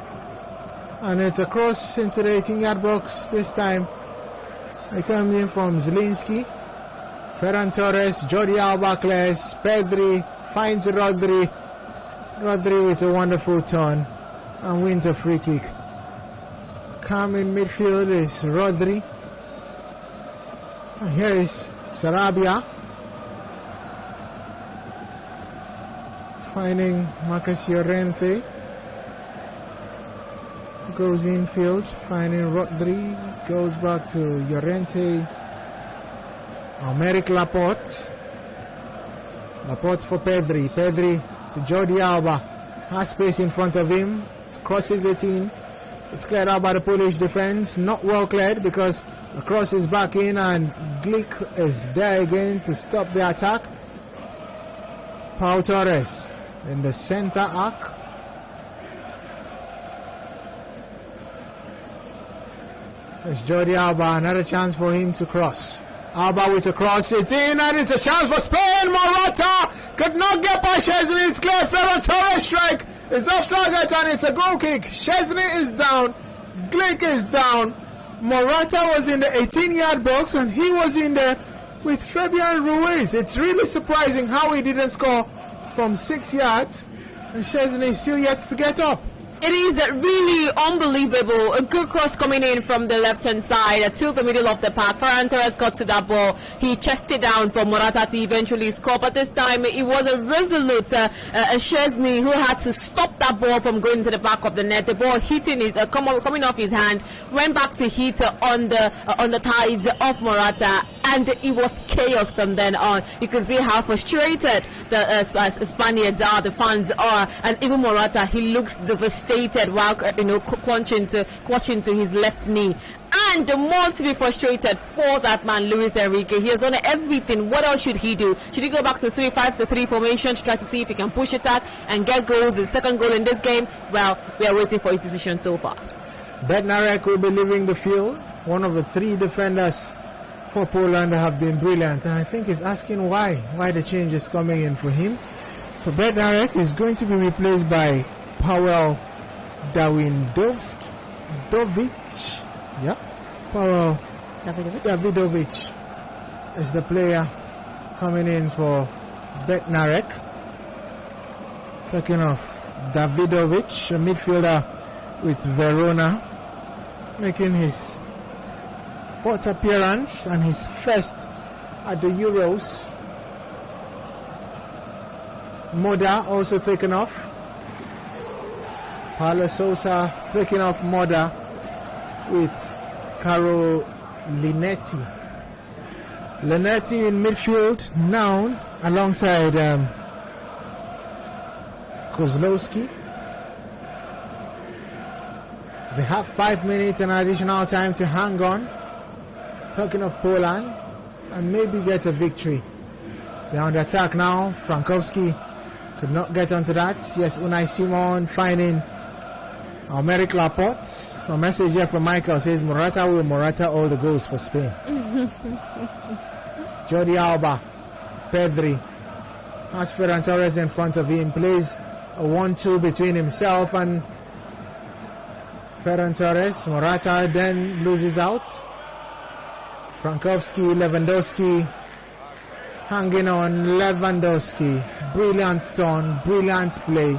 And it's a cross into the 18-yard box this time. It comes in from Zielinski. Ferran Torres, Jordi Alba clears. Pedri finds Rodri. Rodri with a wonderful turn and wins a free kick. Calm in midfield is Rodri. And here is Sarabia. Finding Marcus Llorente. Goes infield, finding Rodri. Goes back to Llorente. Almeric Laporte. Laporte for Pedri. Pedri to Jordi Alba. Has space in front of him. Crosses 18. It's cleared out by the Polish defense. Not well cleared because the cross is back in and Glick is there again to stop the attack. Pau Torres in the center arc. There's Jordi Alba, another chance for him to cross. Alba with a cross, it's in and it's a chance for Spain. Morata could not get by Chesney. It's clear. Ferran Torres strike. It's off target and it's a goal kick. Chesney is down. Glick is down. Morata was in the 18-yard box and he was in there with Fabian Ruiz. It's really surprising how he didn't score from 6 yards and Chesney is still yet to get up. It is really unbelievable. A good cross coming in from the left-hand side till the middle of the park. Ferran Torres got to that ball. He chested down for Morata to eventually score. But this time it was a resolute Chesney who had to stop that ball from going to the back of the net. The ball hitting his coming off his hand, went back to hit on the thighs of Morata, and it was chaos from then on. You could see how frustrated the Spaniards are, the fans are, and even Morata, he looks devastated while clutching to his left knee. And more to be frustrated for that man, Luis Enrique. He has done everything. What else should he do? Should he go back to 3-5-3 formation to try to see if he can push it out and get goals? The second goal in this game? Well, we are waiting for his decision so far. Bednarek will be leaving the field. One of the three defenders for Poland have been brilliant. And I think he's asking why the change is coming in for him. For Bednarek, he's going to be replaced by Paweł Dawidovic. Paweł Dawidovic is the player coming in for Bednarek. Talking of Dawidovic, a midfielder with Verona, making his fourth appearance and his first at the Euros. Moda also taken off. Paulo Sousa taking off Moda with Caro Linetti. Linetti in midfield now alongside Kozlowski. They have 5 minutes and additional time to hang on. Talking of Poland, and maybe get a victory. They're on the attack now. Frankowski could not get onto that. Yes, Unai Simon finding Almeric Laporte. A message here from Michael says Morata all the goals for Spain. Jordi Alba, Pedri has Ferran Torres in front of him, plays a 1-2 between himself and Ferran Torres. Morata then loses out. Frankowski, Lewandowski hanging on. Lewandowski, brilliant turn, brilliant play.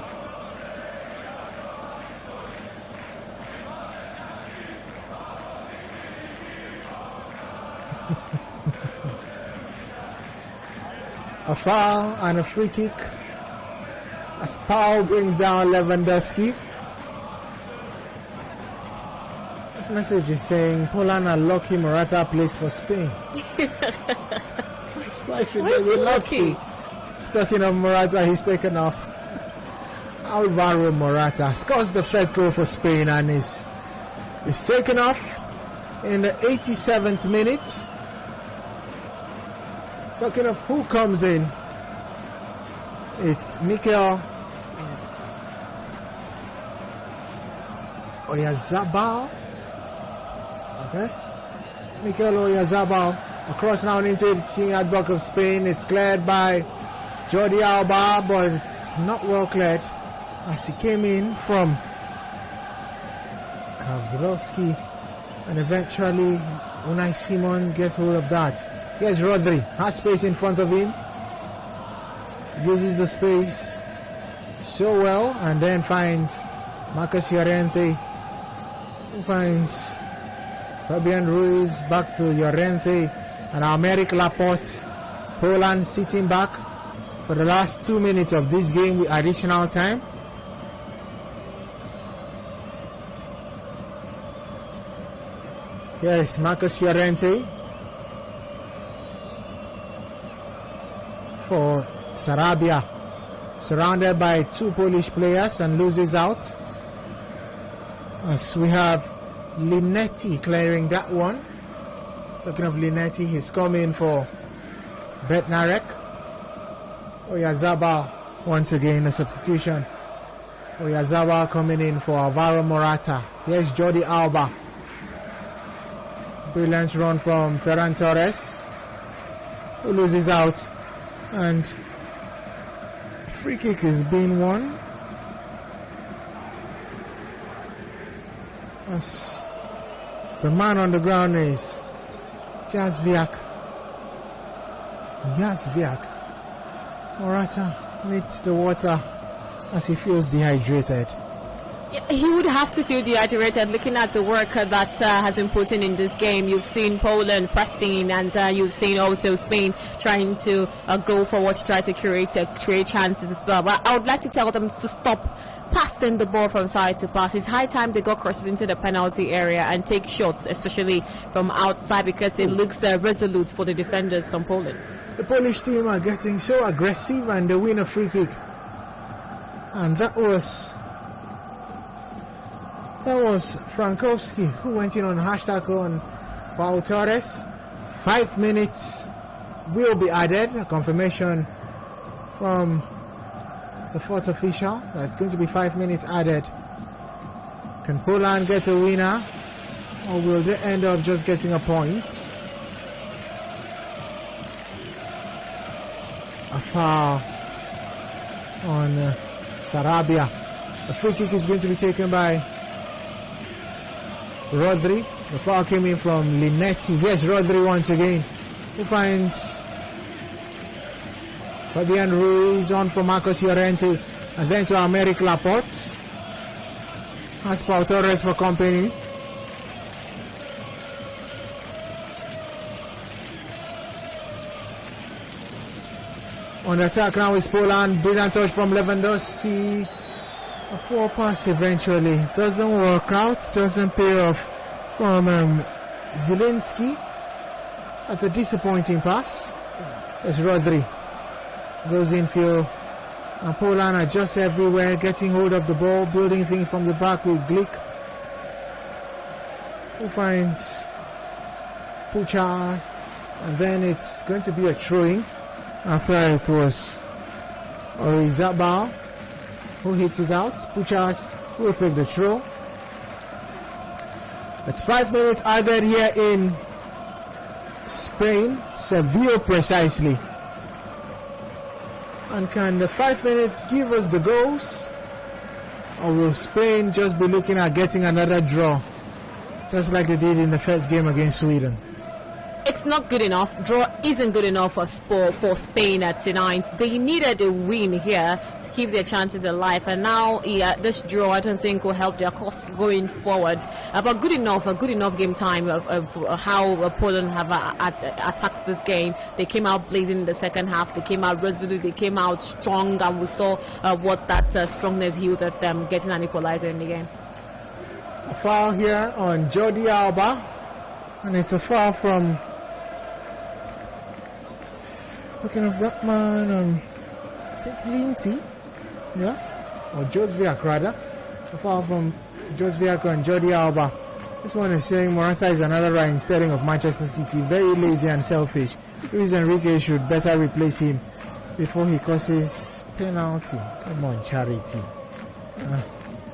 A foul and a free kick as Pau brings down Lewandowski. This message is saying Poland are lucky Morata plays for Spain. Why should they be lucky? Talking of Morata, he's taken off. Alvaro Morata scores the first goal for Spain and is taken off. in the 87th minute. Talking of who comes in, it's Mikel Oyarzabal. Okay. Mikel Oyarzabal across now into the 18-yard block of Spain. It's cleared by Jordi Alba, but it's not well cleared as he came in from Kavzlowski, and eventually Unai Simon gets hold of that. Here's Rodri, has space in front of him, uses the space so well, and then finds Marcus Llorente, who finds Fabian Ruiz, back to Llorente, and Aymeric Laporte. Poland sitting back for the last 2 minutes of this game with additional time. Yes, Marcus Llorente for Sarabia, surrounded by 2 Polish players and loses out. As we have Linetti clearing that one. Talking of Linetti, he's coming for Bednarek. Oyarzabal once again a substitution. Oyarzabal coming in for Alvaro Morata. Here's Jordi Alba. Brilliant run from Ferran Torres, who loses out, and free kick is being won as the man on the ground is Jazviak. Morata needs the water as he feels dehydrated. He would have to feel dehydrated looking at the work that has been put in this game. You've seen Poland pressing, and you've seen also Spain trying to go forward to try to create chances as well. But I would like to tell them to stop passing the ball from side to pass. It's high time they got crosses into the penalty area and take shots, especially from outside, because it looks resolute for the defenders from Poland. The Polish team are getting so aggressive, and they win a free kick. And that was Frankowski who went in on hashtag on Pau Torres. 5 minutes will be added. A confirmation from the fourth official that it's going to be 5 minutes added. Can Poland get a winner, or will they end up just getting a point? A foul on Sarabia. The free kick is going to be taken by Rodri. The foul came in from Linetti. Yes, Rodri once again, who finds Fabian Ruiz on for Marcos Llorente, and then to Aymeric Laporte. Has Pau Torres for company. On attack now is Poland. Brilliant touch from Lewandowski. A poor pass eventually. Doesn't work out. Doesn't pay off from Zielinski. That's a disappointing pass. As Rodri goes infield. And Poland are just everywhere, getting hold of the ball, building things from the back with Glick, who finds Pucha. And then it's going to be a throwing after it was Oyarzabal who hits it out. Puchas will take the throw. It's 5 minutes added here in Spain, Seville precisely. And can the 5 minutes give us the goals, or will Spain just be looking at getting another draw, just like they did in the first game against Sweden? It's not good enough. Draw isn't good enough for Spain tonight. They needed a win here to keep their chances alive, and now this draw I don't think will help their cause going forward. But good enough, a good enough game time of how Poland have attacked this game. They came out blazing in the second half. They came out resolute. They came out strong, and we saw what that strongness yielded them, getting an equalizer in the game. A foul here on Jordi Alba, and it's a foul from, talking of that man, I think Linty, or Jozviak rather. A foul from Jozviak and Jordi Alba. This one is saying Morata is another Raheem Sterling of Manchester City, very lazy and selfish. Luis Enrique should better replace him before he causes penalty. Come on, Charity.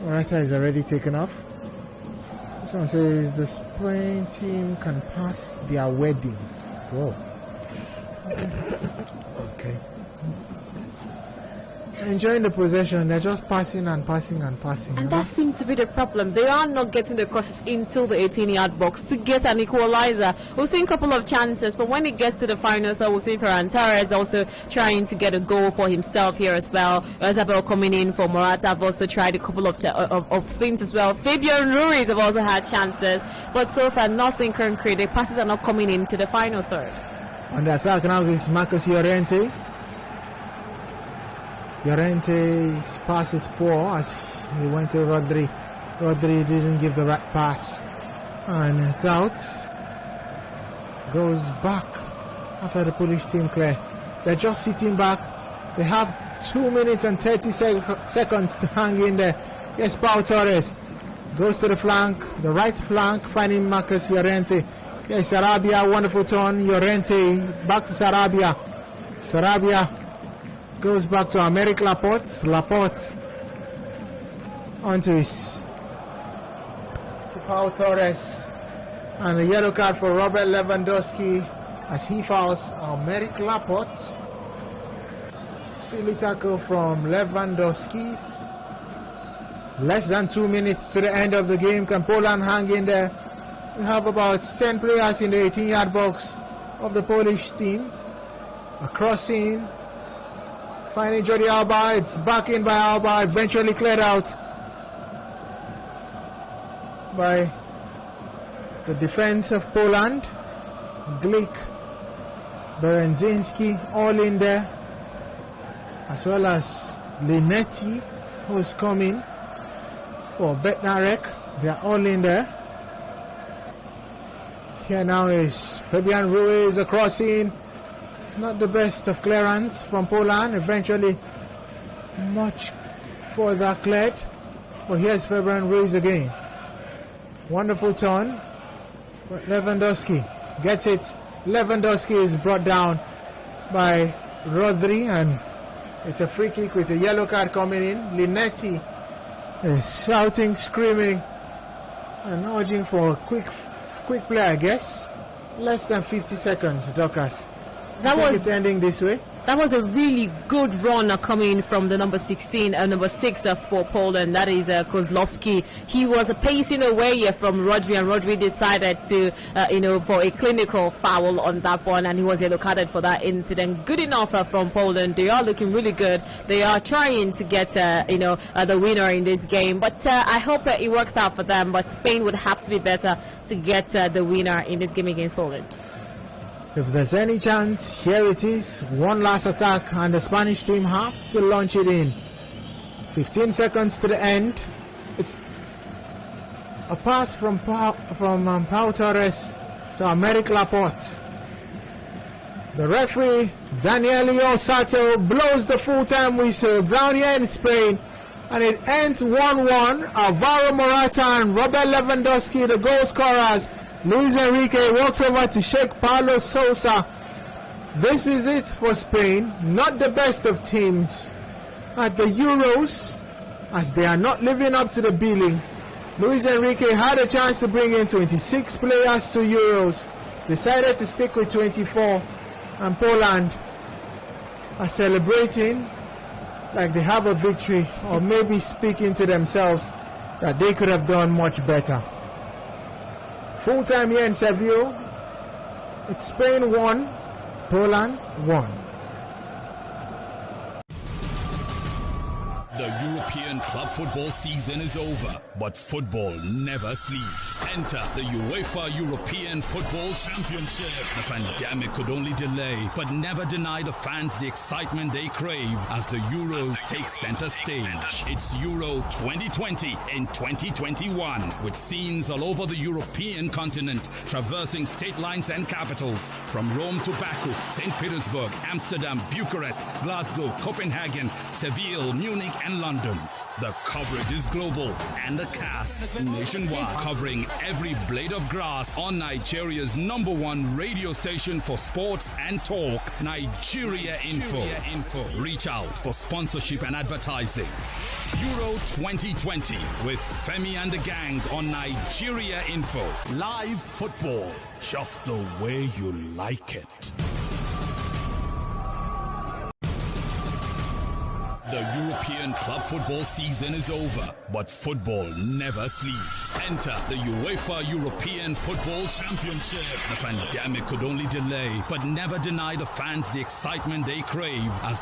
Morata is already taken off. This one says the Spain team can pass their wedding. Whoa. Okay. Enjoying the possession, they're just passing and passing and passing. And that seems to be the problem. They are not getting the crosses into the 18-yard box to get an equalizer. We've seen a couple of chances, but when it gets to the final, so we'll see Ferran Torres also trying to get a goal for himself here as well. Isabel coming in for Morata have also tried a couple of things as well. Fabian Ruiz have also had chances, but so far nothing concrete. The passes are not coming into the final third. On the attack now is Marcos Llorente. Llorente's pass is poor as he went to Rodri. Rodri didn't give the right pass. And it's out. Goes back after the Polish team clear. They're just sitting back. They have 2 minutes and 30 seconds to hang in there. Yes, Pau Torres goes to the flank, the right flank, finding Marcos Llorente. Yes, Sarabia, wonderful turn. Llorente back to Sarabia. Sarabia goes back to Americ Laporte. Laporte onto his to Pau Torres, and a yellow card for Robert Lewandowski as he fouls Americ Laporte. Silly tackle from Lewandowski. Less than 2 minutes to the end of the game. Can Poland hang in there? We have about 10 players in the 18-yard box of the Polish team. A crossing. Finding Jordi Alba, it's back in by Alba, eventually cleared out by the defense of Poland. Glik, Berendzinski, all in there, as well as Linetti, who's coming for Bednarek. They're all in there. Here now is Fabian Ruiz, a crossing. Not the best of clearance from Poland, eventually much further cleared, but here's Fabian Ruiz again. Wonderful turn, but Lewandowski gets it. Lewandowski is brought down by Rodri, and it's a free kick with a yellow card coming in. Linetti is shouting, screaming, and urging for a quick play, I guess. Less than 50 seconds, Dorcas. It's ending this way. That was a really good run coming from the number 6 for Poland. That is Kozlowski. He was pacing away from Rodri, and Rodri decided to, for a clinical foul on that one, and he was yellow carded for that incident. Good enough from Poland. They are looking really good. They are trying to get, the winner in this game. But I hope it works out for them. But Spain would have to be better to get the winner in this game against Poland. If there's any chance, here it is. One last attack, and the Spanish team have to launch it in. 15 seconds to the end. It's a pass from Pau Torres to Americ Laporte. The referee, Daniel Sato, blows the full-time whistle down here in Spain, and it ends 1-1. Alvaro Morata and Robert Lewandowski, the goal scorers. Luis Enrique walks over to shake Paulo Sousa. This is it for Spain. Not the best of teams at the Euros, as they are not living up to the billing. Luis Enrique had a chance to bring in 26 players to Euros, decided to stick with 24, and Poland are celebrating like they have a victory, or maybe speaking to themselves that they could have done much better. Full time here in Seville. It's Spain 1, Poland 1. The European club football season is over, but football never sleeps. Enter the UEFA European Football Championship. The pandemic could only delay, but never deny the fans the excitement they crave as the Euros take center stage. It's Euro 2020 in 2021, with scenes all over the European continent, traversing state lines and capitals, from Rome to Baku, St. Petersburg, Amsterdam, Bucharest, Glasgow, Copenhagen, Seville, Munich, and London. The coverage is global, and the cast nationwide, covering every blade of grass on Nigeria's #1 radio station for sports and talk, Nigeria Info. Reach out for sponsorship and advertising. Euro 2020 with Femi and the gang on Nigeria Info. Live football, just the way you like it. The European club football season is over, but football never sleeps. Enter the UEFA European Football Championship. The pandemic could only delay, but never deny the fans the excitement they crave as the